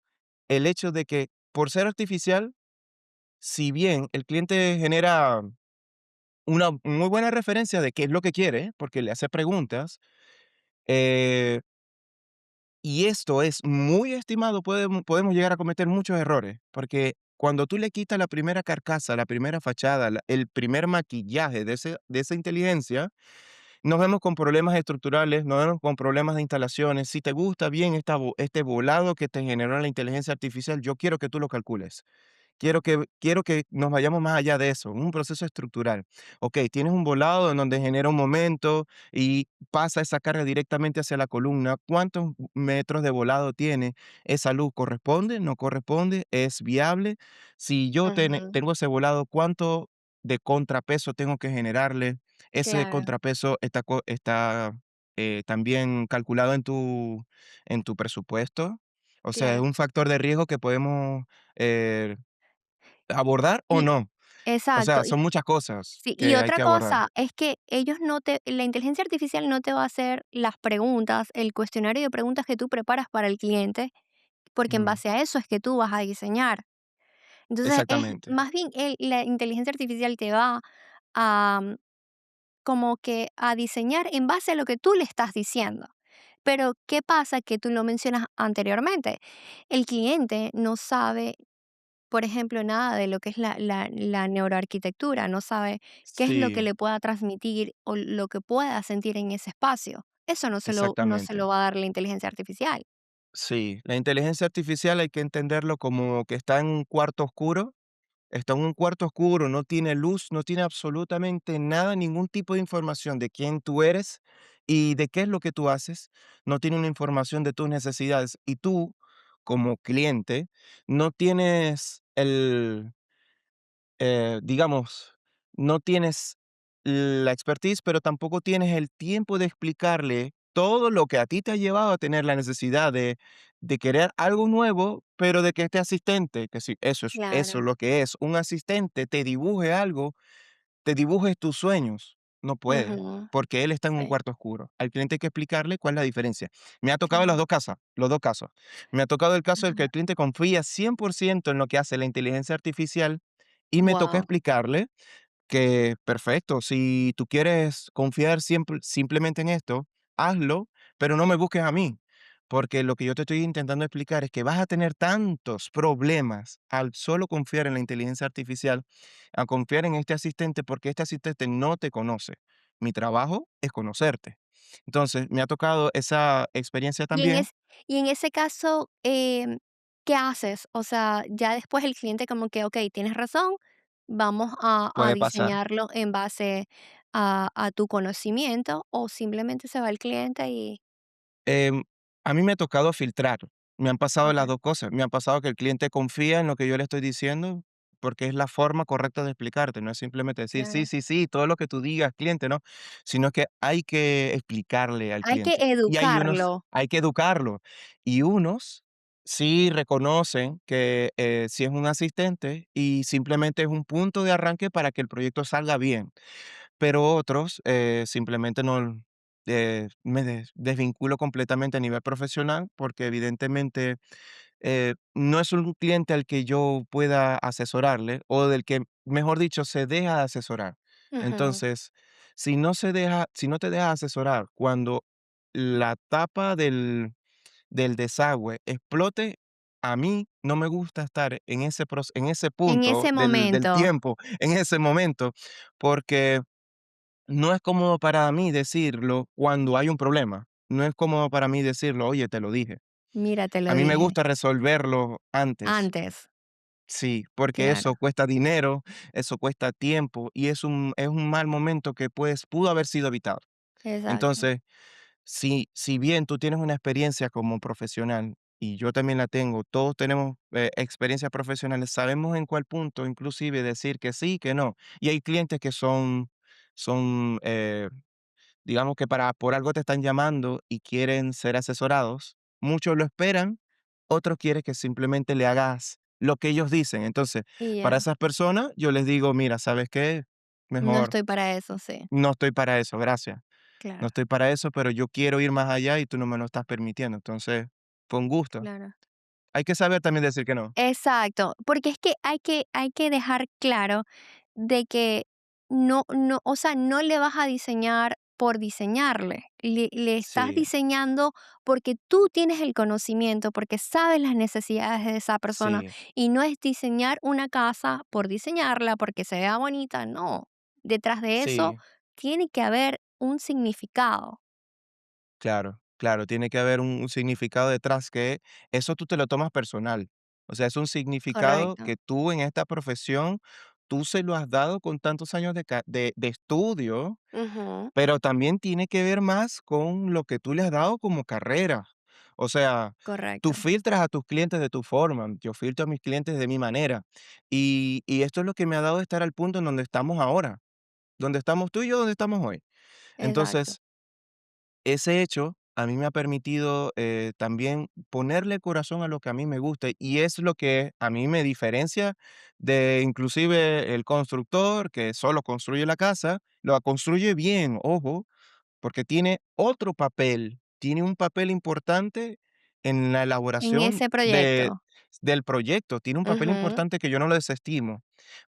el hecho de que por ser artificial, si bien el cliente genera una muy buena referencia de qué es lo que quiere, porque le hace preguntas, eh, y esto es muy estimado, podemos llegar a cometer muchos errores, porque cuando tú le quitas la primera carcasa, la primera fachada, el primer maquillaje de esa inteligencia, nos vemos con problemas estructurales, nos vemos con problemas de instalaciones. Si te gusta bien este volado que te generó la inteligencia artificial, yo quiero que tú lo calcules. Quiero que nos vayamos más allá de eso, un proceso estructural. Okey, tienes un volado en donde genera un momento y pasa esa carga directamente hacia la columna. ¿Cuántos metros de volado tiene? ¿Esa luz corresponde, no corresponde, es viable? Si yo Ujú. tengo ese volado, ¿cuánto de contrapeso tengo que generarle? ¿Ese Claro, contrapeso está también calculado en tu presupuesto? O sea, ¿es claro. un factor de riesgo que podemos, eh ¿abordar o Y no? O exacto. sea, son muchas cosas Sí, y que hay otra que abordar. cosa es que ellos no te, la inteligencia artificial no te va a hacer las preguntas, el cuestionario de preguntas que tú preparas para el cliente, porque en Mm, base a eso es que tú vas a diseñar. Entonces, es exactamente. más bien la inteligencia artificial te va a como que a diseñar en base a lo que tú le estás diciendo. Pero, ¿qué pasa? Que tú lo mencionas anteriormente. El cliente no sabe, por ejemplo, nada de lo que es la neuroarquitectura, no sabe qué es lo que Sí, le pueda transmitir o lo que pueda sentir en ese espacio. Eso no se lo exactamente. va a dar la inteligencia artificial. Sí, la inteligencia artificial hay que entenderlo como que está en un cuarto oscuro, está en un cuarto oscuro, no tiene luz, no tiene absolutamente nada, ningún tipo de información de quién tú eres y de qué es lo que tú haces, no tiene una información de tus necesidades. Y tú como cliente, no tienes digamos, no tienes la expertise, pero tampoco tienes el tiempo de explicarle todo lo que a ti te ha llevado a tener la necesidad de querer algo nuevo, pero de que este asistente, que si eso es Claro. lo que es, un asistente te dibuje algo, te dibujes tus sueños. No puede, Ujú. porque él está en un Sí, cuarto oscuro. Al cliente hay que explicarle cuál es la diferencia. Me ha tocado las claro. 2 casas, los 2 casos. Me ha tocado el caso del que Ajá. el cliente confía 100% en lo que hace la inteligencia artificial y me toca Guau. explicarle que perfecto, si tú quieres confiar simplemente en esto, hazlo, pero no me busques a mí, porque lo que yo te estoy intentando explicar es que vas a tener tantos problemas al solo confiar en la inteligencia artificial, a confiar en este asistente, porque este asistente no te conoce. Mi trabajo es conocerte. Entonces, me ha tocado esa experiencia Y en también, es y en ese caso, ¿qué haces? O sea, ya después el cliente como que: "Okey, tienes razón, vamos a puede pasar. diseñarlo en base a tu conocimiento", o simplemente se va el cliente y Em, a mí me ha tocado filtrar. Me han pasado las okey, 2 cosas. Me ha pasado que el cliente confía en lo que yo le estoy diciendo, porque es la forma correcta de explicarte. No es simplemente decir: "Sí, claro. sí, sí, todo lo que tú digas, cliente", no, sino que hay que explicarle al Hay que cliente. Y educarlo. hay que educarlo. Y unos sí reconocen que, sí es un asistente y simplemente es un punto de arranque para que el proyecto salga bien. Pero otros, simplemente no, me desvinculo completamente a nivel profesional, porque evidentemente, no es un cliente al que yo pueda asesorarle, o del que, mejor dicho, se deja de asesorar. Ujú. Entonces, si no te dejas asesorar cuando la tapa del desagüe explote, a mí no me gusta estar en ese En punto ese del momento, tiempo, en ese momento, porque no es cómodo para mí decirlo cuando hay un problema. No es cómodo para mí decirlo: "Oye, te lo dije". mira, te A lo mí me dije gusta resolverlo antes. antes. Sí, porque Claro, eso cuesta dinero, eso cuesta tiempo y es un mal momento que, pues, pudo haber sido evitado. exacto. Entonces, si bien tú tienes una experiencia como profesional y yo también la tengo, todos tenemos, experiencias profesionales, sabemos en cuál punto inclusive decir que sí, que no. Y hay clientes que son, digamos que por algo te están llamando y quieren ser asesorados. Muchos lo esperan, otros quieren que simplemente le hagas lo que ellos dicen. Entonces, Y para ya, esas personas, yo les digo: "Mira, ¿sabes qué? no Mejor estoy para eso, sí, no estoy para eso, gracias. No claro, estoy para eso, pero yo quiero ir más allá y tú no me lo estás permitiendo. Entonces, fue un gusto". claro. Hay que saber también decir que no. Exacto, porque es que hay que dejar claro de que no, o sea, no le vas a diseñar por diseñarle, le estás Sí, diseñando porque tú tienes el conocimiento, porque sabes las necesidades de esa persona, sí, y no es diseñar una casa por diseñarla, porque se vea bonita, no. Detrás de eso sí. tiene que haber un significado. Claro, claro, tiene que haber un significado detrás que eso tú te lo tomas personal. O sea, es un significado Correcto. que tú en esta profesión, tú se lo has dado con tantos años de estudio, Ujú, pero también tiene que ver más con lo que tú le has dado como carrera. O sea, tú correcto. filtras a tus clientes de tu forma, yo filtro a mis clientes de mi manera. Y esto es lo que me ha dado estar al punto en donde estamos ahora, donde estamos tú y yo, donde estamos hoy. Exacto. Entonces, ese hecho a mí me ha permitido, también ponerle corazón a lo que a mí me gusta, y es lo que a mí me diferencia de inclusive el constructor que solo construye la casa, lo construye bien, ojo, porque tiene otro papel, tiene un papel importante en la En elaboración ese proyecto. del proyecto, tiene un papel Ujú, importante que yo no lo desestimo,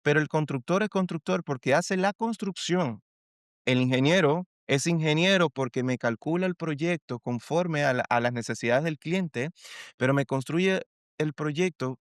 pero el constructor es constructor porque hace la construcción. El ingeniero es ingeniero porque me calcula el proyecto conforme a las necesidades del cliente, pero me construye el proyecto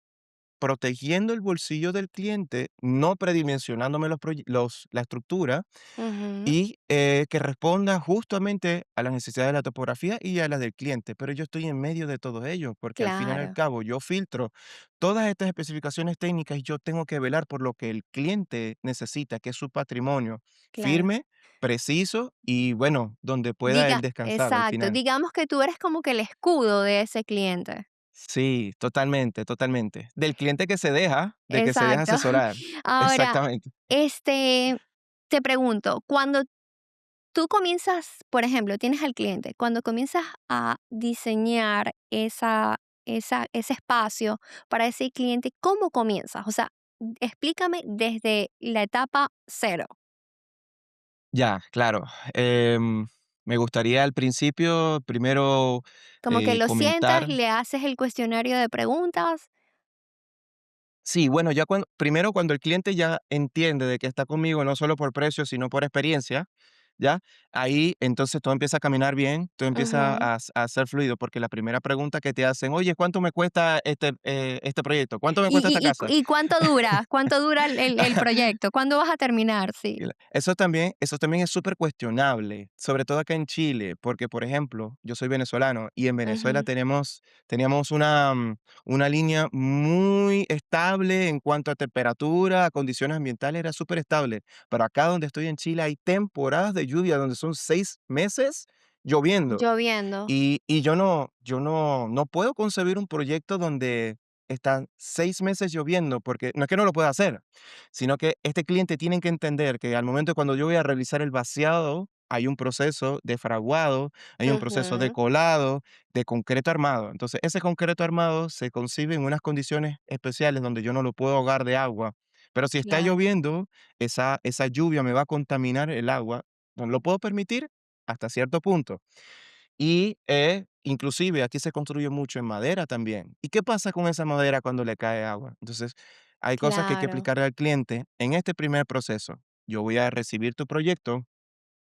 protegiendo el bolsillo del cliente, no predimensionándome la estructura ujú. y que responda justamente a las necesidades de la topografía y a las del cliente. Pero yo estoy en medio de todo ello, porque al fin y al Claro, cabo yo filtro todas estas especificaciones técnicas y yo tengo que velar por lo que el cliente necesita, que es su patrimonio claro. firme, preciso y bueno, donde pueda él descansar al Exacto, final. digamos que tú eres como que el escudo de ese cliente. Sí, totalmente, totalmente. Del cliente que se deja, de que se deja Exacto. asesorar. Ahora, Exactamente. este, te pregunto, cuando tú comienzas, por ejemplo, tienes al cliente, cuando comienzas a diseñar ese espacio para ese cliente, ¿cómo comienzas? O sea, explícame desde la etapa cero. Ya, claro. Em, Me gustaría al principio, primero, Como que lo sientas, comentar. le haces el cuestionario de preguntas. Sí, bueno, ya cuando primero cuando el cliente ya entiende de que está conmigo no solo por precio, sino por experiencia, ¿ya? Ahí entonces todo empieza a caminar bien, todo empieza Ujú. a ser fluido, porque la primera pregunta que te hacen: "Oye, ¿cuánto me cuesta este proyecto? ¿Cuánto me ¿Y, cuesta esta casa?". y cuánto dura? ¿Cuánto dura el proyecto? ¿Cuándo vas a terminar? Sí. Eso también es súper cuestionable, sobre todo acá en Chile, porque, por ejemplo, yo soy venezolano y en Venezuela Ujú. teníamos una línea muy estable en cuanto a temperatura, a condiciones ambientales, era súper estable. Pero acá donde estoy en Chile hay temporadas de lluvia donde son 6 meses lloviendo. Lloviendo. Y yo no puedo concebir un proyecto donde están 6 meses lloviendo, porque no es que no lo pueda hacer, sino que este cliente tiene que entender que al momento cuando yo voy a realizar el vaciado, hay un proceso de fraguado, hay un proceso de Ujú. colado, de concreto armado. Entonces, ese concreto armado se concibe en unas condiciones especiales donde yo no lo puedo ahogar de agua. Pero si está Claro, lloviendo, esa lluvia me va a contaminar el agua. No lo puedo permitir hasta cierto punto. Y, inclusive aquí se construye mucho en madera también. ¿Y qué pasa con esa madera cuando le cae agua? Entonces, hay cosas que hay que claro. explicarle al cliente en este primer proceso. Yo voy a recibir tu proyecto.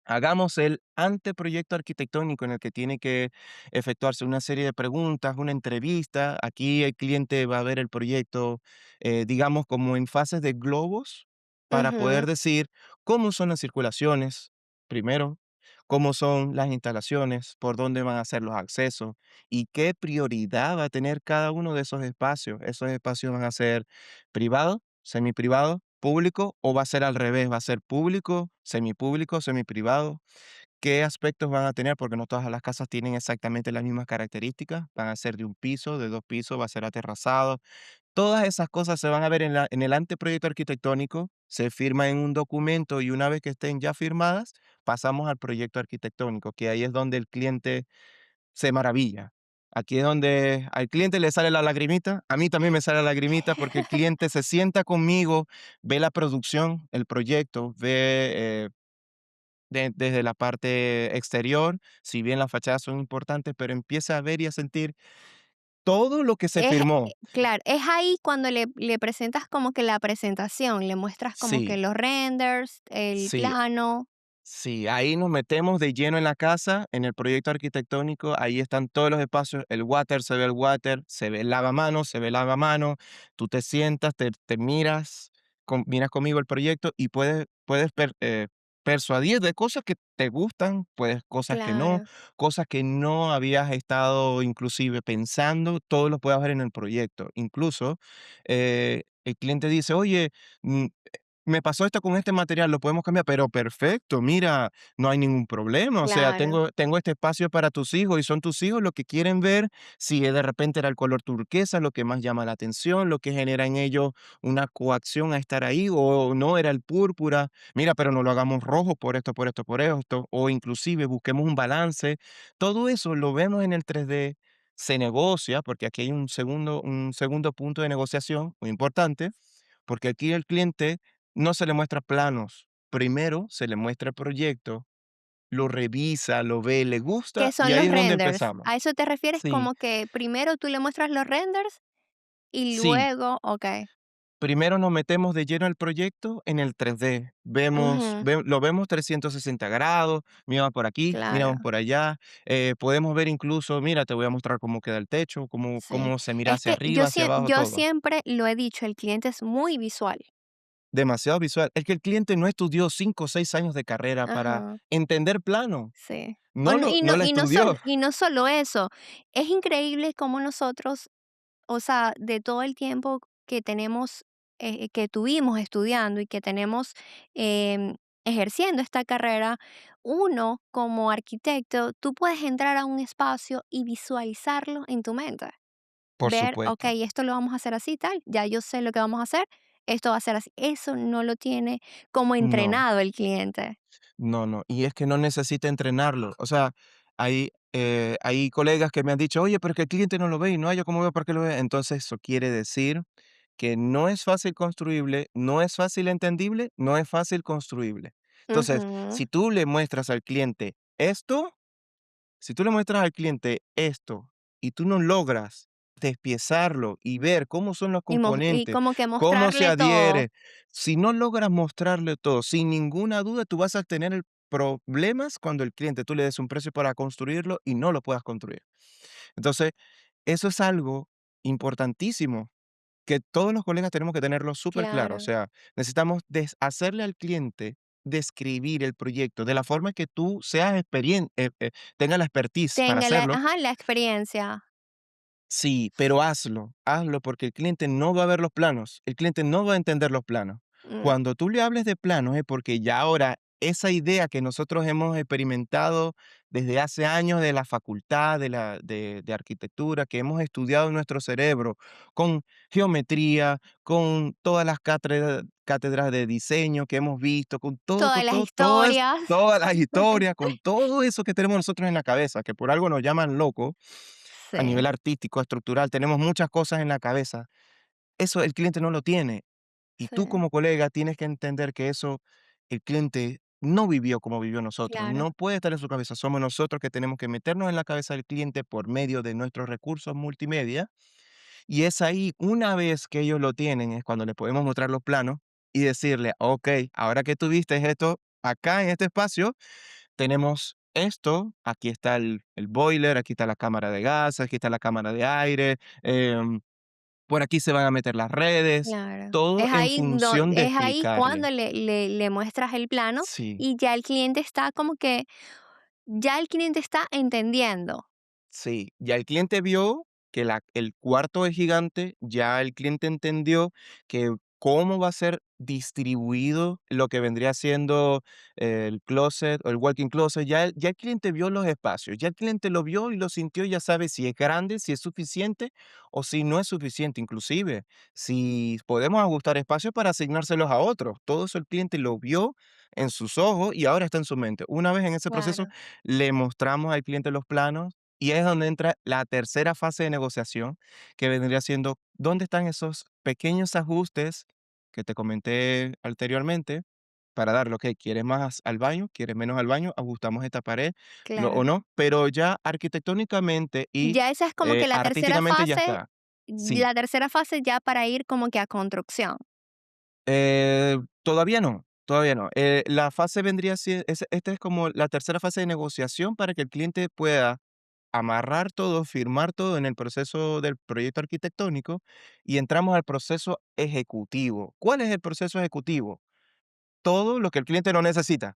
Hagamos el anteproyecto arquitectónico en el que tiene que efectuarse una serie de preguntas, una entrevista. Aquí el cliente va a ver el proyecto, digamos, como en fases de globos para poder Ujú. decir cómo son las circulaciones, primero, cómo son las instalaciones, por dónde van a ser los accesos y qué prioridad va a tener cada uno de esos espacios. Esos espacios van a ser privados, semiprivados, público o va a ser al revés, va a ser público, semiprivado. ¿Qué aspectos van a tener? Porque no todas las casas tienen exactamente las mismas características. Van a ser de un piso, de dos pisos, va a ser aterrazado. Todas esas cosas se van a ver en el anteproyecto arquitectónico, se firma en un documento y una vez que estén ya firmadas, pasamos al proyecto arquitectónico, que ahí es donde el cliente se maravilla. Aquí es donde al cliente le sale la lagrimita, a mí también me sale la lagrimita porque el cliente se sienta conmigo, ve la producción, el proyecto, ve desde la parte exterior, si bien las fachadas son importantes, pero empieza a ver y a sentir todo lo que se Es, firmó. claro, es ahí cuando le presentas como que la presentación, le muestras como que Sí, los renders, el sí, plano. sí, ahí nos metemos de lleno en la casa, en el proyecto arquitectónico, ahí están todos los espacios, el water, se ve el water, se ve el lavamanos, se ve el lavamanos, tú te sientas, te miras, miras conmigo el proyecto y puedes persuadir de cosas que te gustan, pues Claro. cosas que no habías estado inclusive pensando, todo lo puedes ver en el proyecto. Incluso el cliente dice, oye, mm, me pasó esto con este material, lo podemos cambiar, pero perfecto, mira, no hay ningún problema, o sea, Claro, tengo este espacio para tus hijos y son tus hijos los que quieren ver si de repente era el color turquesa lo que más llama la atención, lo que genera en ellos una coacción a estar ahí, o no era el púrpura, mira, pero no lo hagamos rojo por esto, por esto, por esto, o inclusive busquemos un balance. Todo eso lo vemos en el 3D, se negocia, porque aquí hay un segundo punto de negociación muy importante, porque aquí el cliente no se le muestra planos. Primero se le muestra el proyecto, lo revisa, lo ve, le ¿qué gusta y son ahí los es donde renders? empezamos. ¿A eso te refieres? Sí, Como que primero tú le muestras los renders y sí. luego, okey. Primero nos metemos de lleno al proyecto en el 3D. Ujú, Lo vemos 360 grados, miramos por aquí, miramos claro. por allá. Podemos ver incluso, mira, te voy a mostrar cómo queda el techo, Sí. cómo se mira Es hacia que arriba, hacia abajo, yo todo. siempre lo he dicho, el cliente es muy visual. Demasiado visual. Es que el cliente no estudió 5 o 6 años de carrera para Ajá, entender plano. sí. O No lo no la estudió. y no solo eso, es increíble cómo nosotros, o sea, de todo el tiempo que tenemos, que tuvimos estudiando y que tenemos, ejerciendo esta carrera, uno como arquitecto, tú puedes entrar a un espacio y visualizarlo en tu mente. por ver, ok, supuesto. esto lo vamos a hacer así, tal, ya yo sé lo que vamos a hacer, esto va a ser así. Eso no lo tiene como No. entrenado el cliente. No, no, y es que no necesita entrenarlo. O sea, hay colegas que me han dicho: "Oye, pero es que el cliente no lo ve y no hay yo cómo veo para que lo vea". Entonces, eso quiere decir que no es fácil construible, no es fácil entendible, no es fácil construible. Entonces, Ujú. si tú le muestras al cliente esto, si tú le muestras al cliente esto y tú no logras despiezarlo y ver cómo son los Y componentes, como que cómo se mostrarle todo. adhiere, si no logras mostrarle todo, sin ninguna duda tú vas a tener problemas cuando el cliente tú le des un precio para construirlo y no lo puedas construir. Entonces, eso es algo importantísimo que todos los colegas tenemos que tenerlo súper claro. O Claro. sea, necesitamos hacerle al cliente describir el proyecto de la forma que tú seas tenga la expertise para Tenga hacerlo. ajá, la experiencia. Sí, pero hazlo, hazlo porque el cliente no va a ver los planos, el cliente no va a entender los planos. Mm, Cuando tú le hables de planos es porque ya ahora esa idea que nosotros hemos experimentado desde hace años de la facultad de arquitectura, que hemos estudiado en nuestro cerebro con geometría, con todas las cátedras de diseño que hemos visto, todas las historias. todas las historias, con todo eso que tenemos nosotros en la cabeza, que por algo nos llaman locos a nivel Sí, artístico, estructural, tenemos muchas cosas en la cabeza. Eso el cliente no lo tiene. Y tú sí, como colega tienes que entender que eso el cliente no vivió como vivió nosotros. claro, No puede estar en su cabeza. Somos nosotros que tenemos que meternos en la cabeza del cliente por medio de nuestros recursos multimedia. Y es ahí, una vez que ellos lo tienen, es cuando les podemos mostrar los planos y decirle, ok, ahora que tú viste esto acá en este espacio, tenemos esto, aquí está el boiler, aquí está la cámara de gas, aquí está la cámara de aire, por aquí se van a meter las redes, claro. todo en función de Es ahí cuando explicarle. le muestras el plano Sí. y ya el cliente está como que ya el cliente está entendiendo. Sí, ya el cliente vio que el cuarto es gigante, ya el cliente entendió que cómo va a ser distribuido lo que vendría siendo el closet o el walking closet, ya el cliente vio los espacios, ya el cliente lo vio y lo sintió, ya sabe si es grande, si es suficiente o si no es suficiente, inclusive si podemos ajustar espacios para asignárselos a otros. Todo eso el cliente lo vio en sus ojos y ahora está en su mente. Una vez en ese proceso, Claro, le mostramos al cliente los planos y es donde entra la tercera fase de negociación, que vendría siendo, ¿dónde están esos pequeños ajustes que te comenté anteriormente? Para darle, ok, ¿quieres más al baño? ¿Quieres menos al baño? Ajustamos esta pared, no, o claro. no, pero ya arquitectónicamente y Ya esa es como que artísticamente ya está. Sí, la tercera fase ya para ir como que a construcción. todavía no, todavía no. La fase vendría siendo, esta es como la tercera fase de negociación para que el cliente pueda amarrar todo, firmar todo en el proceso del proyecto arquitectónico y entramos al proceso ejecutivo. ¿Cuál es el proceso ejecutivo? Todo lo que el cliente no necesita.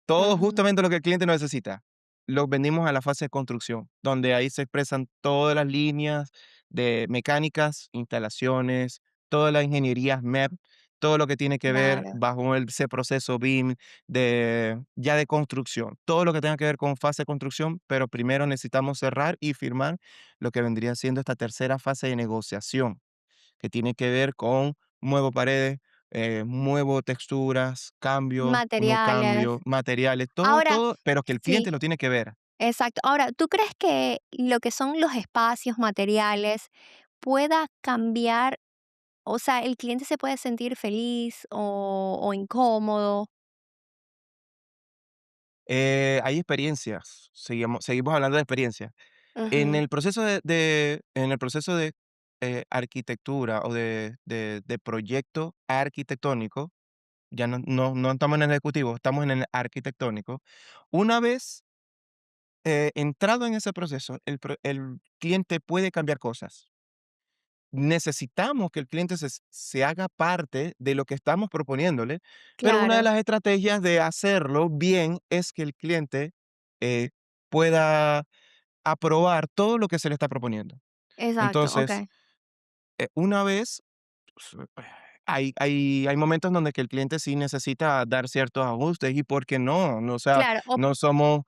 Todo Ujú, justamente lo que el cliente no necesita. Lo vendimos a la fase de construcción, donde ahí se expresan todas las líneas de mecánicas, instalaciones, toda la ingeniería MEP, todo lo que tiene que ver claro. bajo ese proceso BIM ya de construcción. Todo lo que tenga que ver con fase de construcción, pero primero necesitamos cerrar y firmar lo que vendría siendo esta tercera fase de negociación que tiene que ver con muevo paredes, muevo texturas, cambio, no Materiales. cambio, materiales, todo, Ahora, todo, pero que el sí, cliente lo tiene que ver. exacto. Ahora, ¿tú crees que lo que son los espacios materiales pueda cambiar? O sea, ¿el cliente se puede sentir feliz o incómodo? Hay experiencias, seguimos hablando de experiencias. Ujú, En el proceso de arquitectura o de proyecto arquitectónico, ya no estamos en el ejecutivo, estamos en el arquitectónico. Una vez entrado en ese proceso, el cliente puede cambiar cosas. Necesitamos que el cliente se haga parte de lo que estamos proponiéndole, pero una de claro, las estrategias de hacerlo bien es que el cliente eh, pueda aprobar todo lo que se le está proponiendo. exacto, Entonces, okey. una vez, s hay momentos donde que el cliente sí necesita dar ciertos ajustes y por qué no, o sea, Claro, o no somos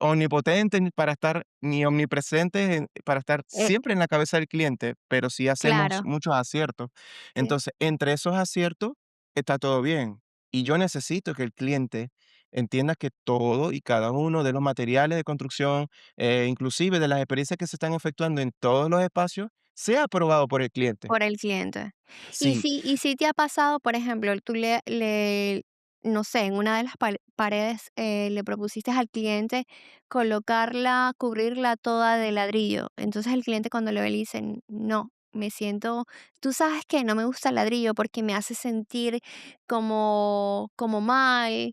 omnipotentes ni para estar ni omnipresentes para estar eh, siempre en la cabeza del cliente, pero sí hacemos claro, muchos aciertos. sí, Entonces, entre esos aciertos está todo bien. Y yo necesito que el cliente entienda que todo y cada uno de los materiales de construcción, inclusive de las experiencias que se están efectuando en todos los espacios, sea aprobado por el cliente. por el cliente. Sí, Y si te ha pasado, por ejemplo, tú no sé, en una de las paredes le propusiste al cliente colocarla, cubrirla toda de ladrillo. Entonces el cliente cuando lo ve le dice, no, me siento, tú sabes que no me gusta el ladrillo porque me hace sentir como mal.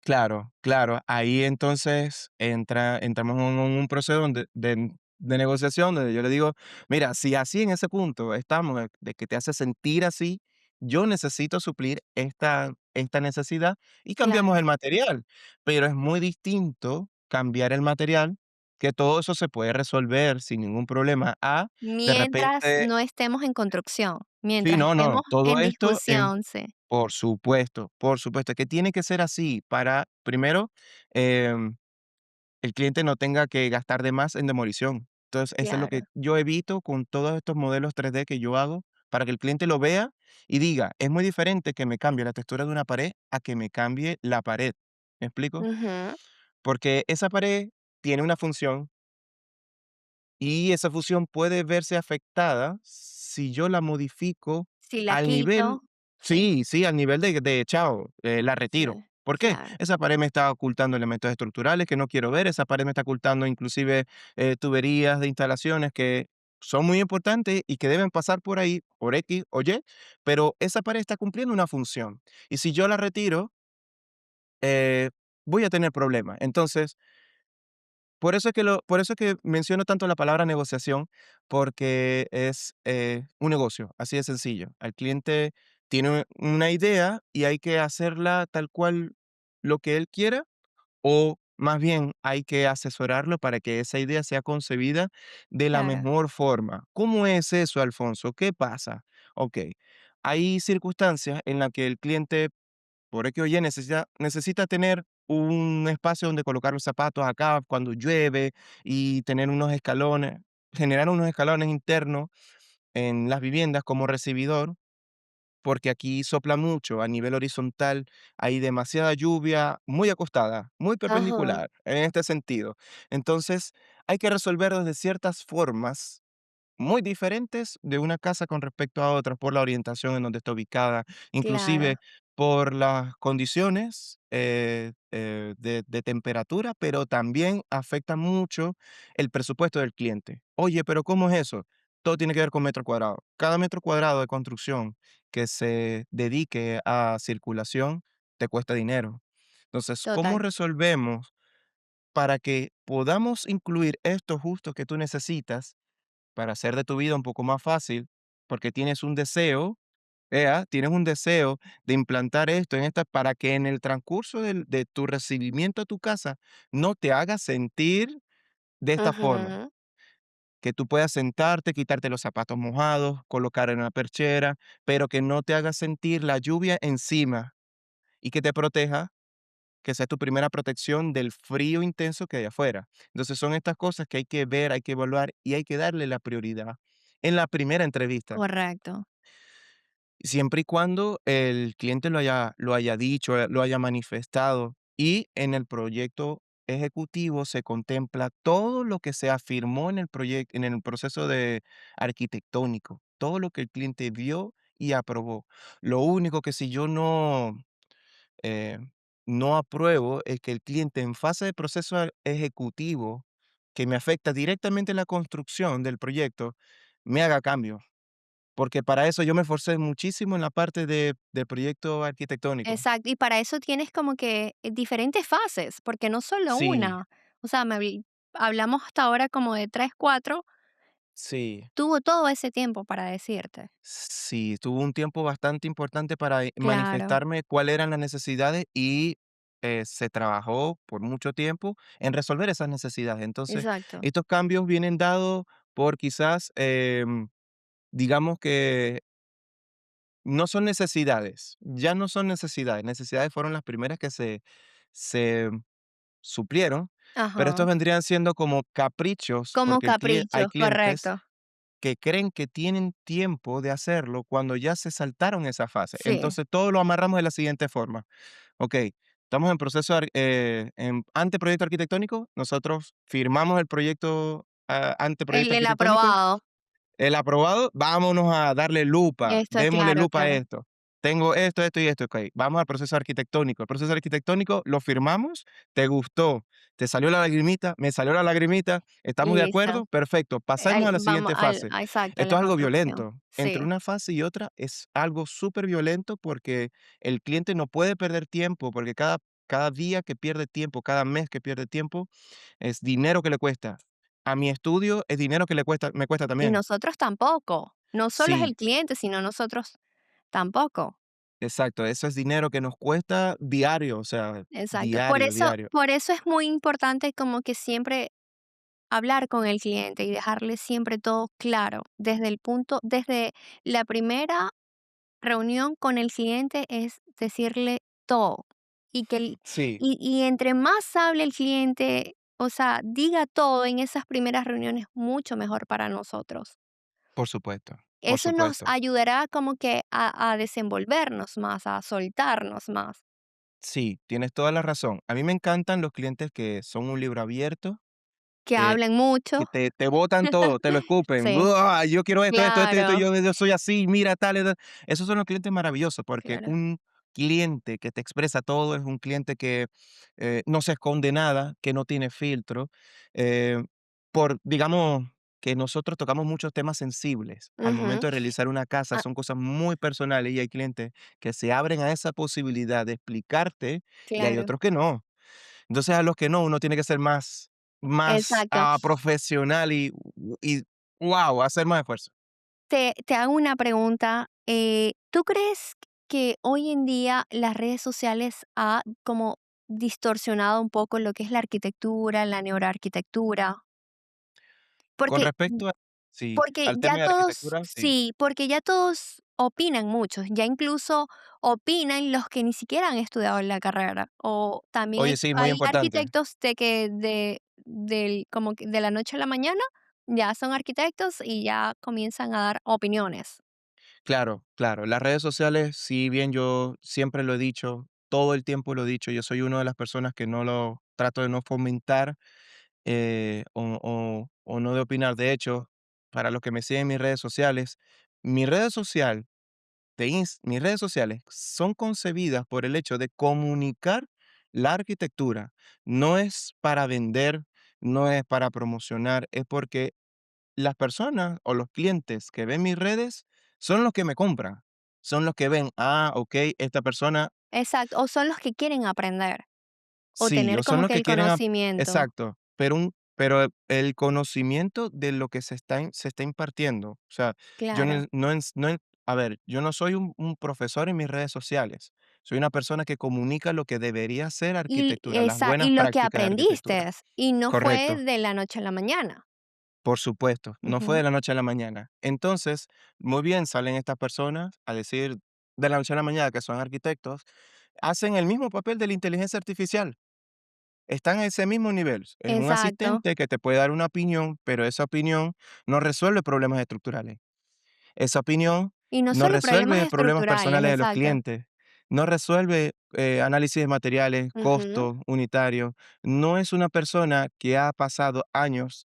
claro, claro. Ahí entonces entramos en un proceso de negociación donde yo le digo, mira, si así en ese punto estamos de que te hace sentir así, yo necesito suplir esta necesidad y cambiamos Claro. el material. Pero es muy distinto cambiar el material, que todo eso se puede resolver sin ningún problema, a de Mientras repente, no estemos en construcción, sí, mientras no, no, estemos todo en esto en discusión, sí, por supuesto, que tiene que ser así para, primero, em, el cliente no tenga que gastar de más en demolición. Entonces, eso es lo que claro. yo evito con todos estos modelos 3D que yo hago, para que el cliente lo vea y diga, es muy diferente que me cambie la textura de una pared a que me cambie la pared. ¿Me explico? Ujú. Porque esa pared tiene una función y esa función puede verse afectada si yo la modifico Si la al quito, nivel, sí, sí, sí, al nivel de chao, la sí, retiro. ¿Por qué? claro, Esa pared me está ocultando elementos estructurales que no quiero ver, esa pared me está ocultando inclusive tuberías de instalaciones que son muy importantes y que deben pasar por ahí, por X o Y, pero esa pared está cumpliendo una función. Y si yo la retiro, eh, voy a tener problemas. Entonces, por eso es que menciono tanto la palabra negociación, porque es, un negocio, así de sencillo. El cliente tiene una idea y hay que hacerla tal cual lo que él quiera, o más bien hay que asesorarlo para que esa idea sea concebida de la claro, mejor forma. ¿Cómo es eso, Alfonso? ¿Qué pasa? Okey, hay circunstancias en las que el cliente por X o Y necesita tener un espacio donde colocar los zapatos acá cuando llueve y tener unos escalones, generar unos escalones internos en las viviendas como recibidor, porque aquí sopla mucho a nivel horizontal, hay demasiada lluvia muy acostada, muy ajá, perpendicular en este sentido. Entonces, hay que resolverlo de ciertas formas muy diferentes de una casa con respecto a otra, por la orientación en donde está ubicada, claro, inclusive por las condiciones de temperatura, pero también afecta mucho el presupuesto del cliente. Oye, pero ¿cómo es eso? Todo tiene que ver con metro cuadrado. Cada metro cuadrado de construcción que se dedique a circulación te cuesta dinero. Entonces, ¿cómo total, resolvemos para que podamos incluir esto justo que tú necesitas para hacer de tu vida un poco más fácil, porque tienes un deseo, tienes un deseo de implantar esto en esta para que en el transcurso de tu recibimiento a tu casa no te hagas sentir de esta forma, ujú, que tú puedas sentarte, quitarte los zapatos mojados, colocar en una perchera, pero que no te hagas sentir la lluvia encima y que te proteja, que sea tu primera protección del frío intenso que hay afuera. Entonces son estas cosas que hay que ver, hay que evaluar y hay que darle la prioridad en la primera entrevista, correcto, siempre y cuando el cliente lo haya dicho, lo haya manifestado y en el proyecto ejecutivo se contempla todo lo que se afirmó en el proyecto, en el proceso de arquitectónico, todo lo que el cliente vio y aprobó. Lo único que si yo eh, no apruebo es que el cliente en fase de proceso ejecutivo, que me afecta directamente la construcción del proyecto, me haga cambios, porque para eso yo me esforcé muchísimo en la parte del proyecto arquitectónico. exacto. Y para eso tienes como que diferentes fases, porque no solo Sí, una. O sea, hablamos hasta ahora como de tres, cuatro, sí, tuvo todo ese tiempo para decirte. sí, tuvo un tiempo bastante importante para Claro, manifestarme cuáles eran las necesidades y se trabajó por mucho tiempo en resolver esas necesidades. Entonces, exacto. estos cambios vienen dados por quizás, digamos que no son necesidades, ya no son necesidades. Necesidades fueron las primeras que se suplieron, pero estos Ajá. vendrían siendo como caprichos, Como porque hay caprichos, clientes correcto. que creen que tienen tiempo de hacerlo cuando ya se saltaron esa fase. Sí. Entonces, todo lo amarramos de la siguiente forma. Okey, estamos en proceso en anteproyecto arquitectónico, nosotros firmamos el proyecto, anteproyecto El arquitectónico, aprobado. el aprobado, vámonos a darle lupa, Esto, démosle claro, lupa a claro. esto. Tengo esto, esto y esto, okey, vamos al proceso arquitectónico. El proceso arquitectónico lo firmamos, te gustó, te salió la lagrimita, me salió la lagrimita, ¿estamos de Listo. acuerdo? Perfecto, pasemos a la Vamos siguiente fase. exacto, Esto la es algo construcción. violento. Entre Sí. una fase y otra es algo superviolento porque el cliente no puede perder tiempo, porque cada día que pierde tiempo, cada mes que pierde tiempo, es dinero que le cuesta. A mi estudio es dinero que me cuesta Y también. nosotros tampoco. No solo es Sí, el cliente, sino nosotros tampoco. exacto, eso es dinero que nos cuesta diario, o sea, Exacto. diario, diario. Por eso es muy importante como que siempre hablar con el cliente y dejarle siempre todo claro. Desde la primera reunión con el cliente es decirle todo. Y que Sí, y entre más hable el cliente, o sea, diga todo en esas primeras reuniones, mucho mejor para nosotros. por supuesto, por Eso nos supuesto. ayudará como que a desenvolvernos más, a soltarnos más. Sí, tienes toda la razón. A mí me encantan los clientes que son un libro abierto, Que eh, hablen que mucho. te botan todo, te lo escupen. Sí, "Buah, yo quiero esto, esto, esto, esto, claro, yo soy así, mira, tal, y tal". Esos son los clientes maravillosos, porque claro. un cliente que te expresa todo es un cliente que, no se esconde nada, que no tiene filtro, eh, digamos, que nosotros tocamos muchos temas sensibles al Ujú. momento de realizar una casa, Ah, son cosas muy personales y hay clientes que se abren a esa posibilidad de explicarte y hay claro, otros que no. Entonces, a los que no, uno tiene que ser más, exacto. profesional y, guau, hacer más esfuerzo. Te hago una pregunta. ¿Tú crees que hoy en día las redes sociales ha como distorsionado un poco lo que es la arquitectura, la neuroarquitectura? Con Porque respecto a sí, Porque al ya tema de todos, arquitectura, sí. sí, porque ya todos opinan mucho, ya incluso opinan los que ni siquiera han estudiado la carrera. O también Oye, sí, muy hay importante. arquitectos de que como que de la noche a la mañana ya son arquitectos y ya comienzan a dar opiniones. Claro, claro. Las redes sociales, si bien yo siempre lo he dicho, todo el tiempo lo he dicho, yo soy una de las personas que no lo trato de no fomentar, o no de opinar. De hecho, para los que me siguen en mis redes sociales, mi red social mis redes sociales son concebidas por el hecho de comunicar la arquitectura. No es para vender, no es para promocionar, es porque las personas o los clientes que ven mis redes son los que me compran. Son los que ven, ok, esta persona Exacto, o son los que quieren aprender o sí, tener o son como los que que el quieren conocimiento. exacto, pero el conocimiento de lo que se está impartiendo. O sea, yo Claro. a ver, yo no soy un profesor en mis redes sociales. Soy una persona que comunica lo que debería ser arquitectura, las buenas Y lo que prácticas de arquitectura. aprendiste, y no fue Correcto, de la noche a la mañana. por supuesto, no fue Ujú. de la noche a la mañana. Entonces, muy bien, salen estas personas a decir de la noche a la mañana que son arquitectos, hacen el mismo papel de la inteligencia artificial. Están a ese mismo nivel. Es un Exacto. asistente que te puede dar una opinión, pero esa opinión no resuelve problemas estructurales. Esa opinión Y no no solo problemas resuelve problemas estructurales, personales de los exacto. clientes, no resuelve, análisis de materiales, Ujú. costos unitarios. No es una persona que ha pasado años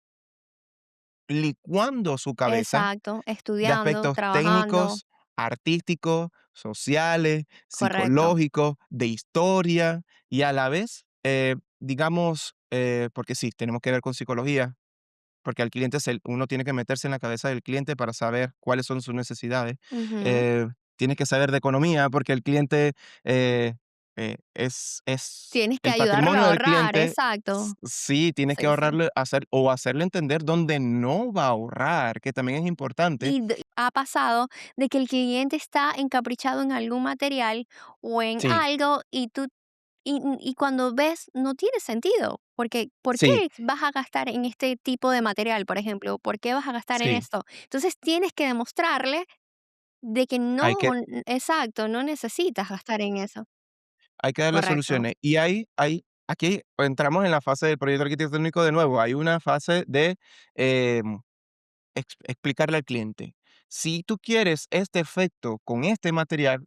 licuando su cabeza Exacto, de estudiando, aspectos trabajando, técnicos, artísticos, sociales, correcto. psicológicos, de historia y a la vez, digamos, porque sí, tenemos que ver con psicología, porque al cliente uno tiene que meterse en la cabeza del cliente para saber cuáles son sus necesidades. Ujú. Eh, Tienes que saber de economía porque el cliente es Tienes que el ayudarlo a patrimonio del ahorrar, cliente. exacto. Sí, tienes que Sí, sí. ahorrarle, hacerle entender dónde no va a ahorrar, que también es importante. Ha pasado de que el cliente está encaprichado en algún material o en Sí, algo y cuando ves no tiene sentido, porque ¿por qué sí, vas a gastar en este tipo de material, por ejemplo? ¿Por qué vas a gastar en sí. esto? Entonces tienes que demostrarle de que no, Hay que exacto, no necesitas gastar en eso. hay que darle Correcto. soluciones. Y aquí entramos en la fase del proyecto arquitectónico de nuevo. Hay una fase de, explicarle al cliente, si tú quieres este efecto con este material,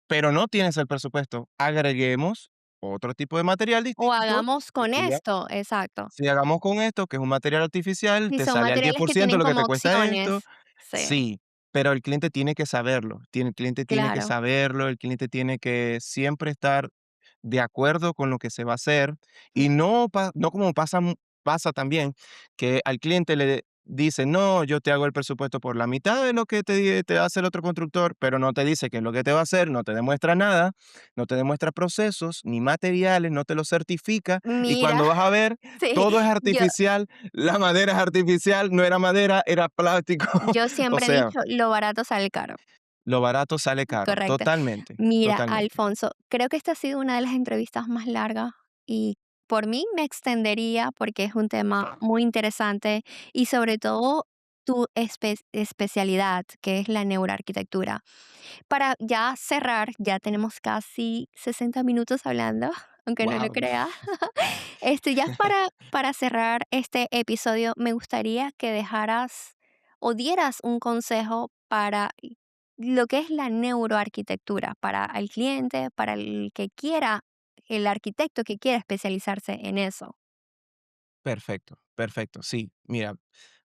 pero no tienes el presupuesto, agreguemos otro tipo de material O distinto. hagamos con Y esto, exacto. si hagamos con esto, que es un material artificial, Si te son sale al diez materiales por que ciento tienen lo que como te cuesta esto. opciones. Sí, Sí, pero el cliente tiene que saberlo, el cliente tiene que claro. saberlo, el cliente tiene que siempre estar de acuerdo con lo que se va a hacer y no como pasa también, que al cliente le dice: "No, yo te hago el presupuesto por la mitad de lo que te hace el otro constructor", pero no te dice qué es lo que te va a hacer, no te demuestra nada, no te demuestra procesos ni materiales, no te lo certifica, y Mira, cuando vas a ver, sí, todo es yo artificial, la madera es artificial, no era madera, era plástico. yo O siempre he sea, dicho, lo barato sale caro. lo barato sale caro, Correcto. totalmente, Mira, totalmente. Alfonso, creo que esta ha sido una de las entrevistas más largas y por mí me extendería porque es un tema muy interesante y sobre todo tu especialidad, que es la neuroarquitectura. Para ya cerrar, ya tenemos casi 60 minutos hablando, aunque no lo Wow. creas. Ya para cerrar este episodio, me gustaría que dejaras o dieras un consejo para lo que es la neuroarquitectura, para el cliente, para el que quiera, el arquitecto que quiera especializarse en eso. Perfecto, perfecto. Sí, mira,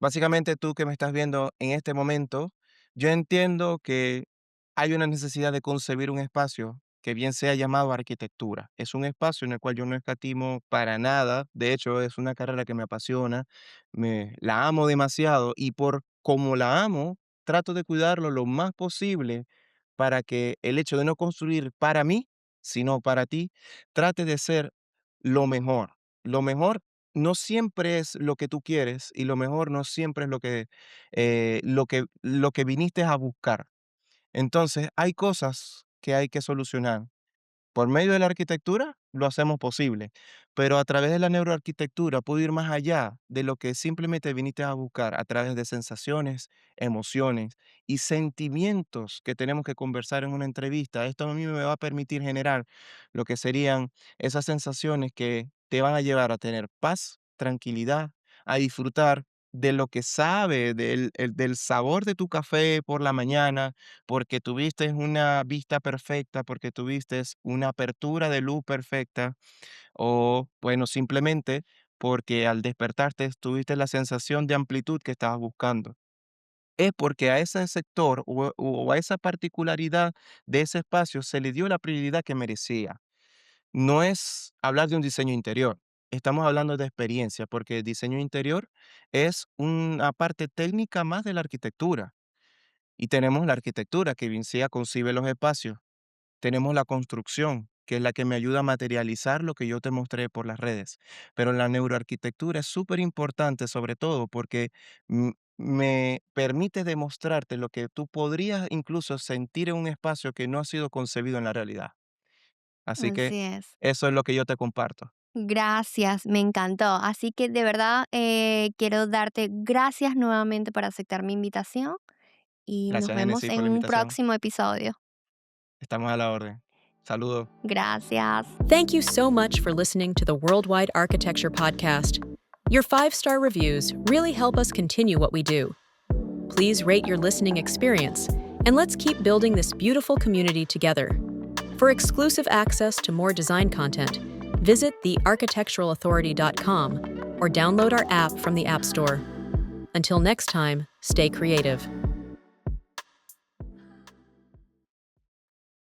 básicamente tú que me estás viendo en este momento, yo entiendo que hay una necesidad de concebir un espacio que bien sea llamado arquitectura. Es un espacio en el cual yo no escatimo para nada. De hecho, es una carrera que me apasiona, la amo demasiado y por como la amo, trato de cuidarlo lo más posible para que el hecho de no construir para mí, sino para ti, trate de ser lo mejor. Lo mejor no siempre es lo que tú quieres y lo mejor no siempre es lo que viniste a buscar. Entonces, hay cosas que hay que solucionar. Por medio de la arquitectura lo hacemos posible, pero a través de la neuroarquitectura puedo ir más allá de lo que simplemente viniste a buscar a través de sensaciones, emociones y sentimientos que tenemos que conversar en una entrevista. Esto a mí me va a permitir generar lo que serían esas sensaciones que te van a llevar a tener paz, tranquilidad, a disfrutar de lo que sabe, del sabor de tu café por la mañana, porque tuviste una vista perfecta, porque tuviste una apertura de luz perfecta, o bueno, simplemente porque al despertarte tuviste la sensación de amplitud que estabas buscando. Es porque a ese sector o a esa particularidad de ese espacio se le dio la prioridad que merecía. No es hablar de un diseño interior, estamos hablando de experiencia, porque el diseño interior es una parte técnica más de la arquitectura. Y tenemos la arquitectura que bien sea concibe los espacios. Tenemos la construcción, que es la que me ayuda a materializar lo que yo te mostré por las redes. Pero la neuroarquitectura es súper importante, sobre todo porque me permite demostrarte lo que tú podrías incluso sentir en un espacio que no ha sido concebido en la realidad. Así que Así es. eso es lo que yo te comparto. Gracias, me encantó. Así que de verdad quiero darte gracias nuevamente por aceptar mi invitación y nos Gracias, vemos Genesis, en por la un invitación. próximo episodio. Estamos a la orden. Saludos. Gracias. Thank you so much for listening to the Worldwide Architecture Podcast. Your 5-star reviews really help us continue what we do. Please rate your listening experience, and let's keep building this beautiful community together. For exclusive access to more design content, visit thearchitecturalauthority.com or download our app from the App Store. Until next time, stay creative.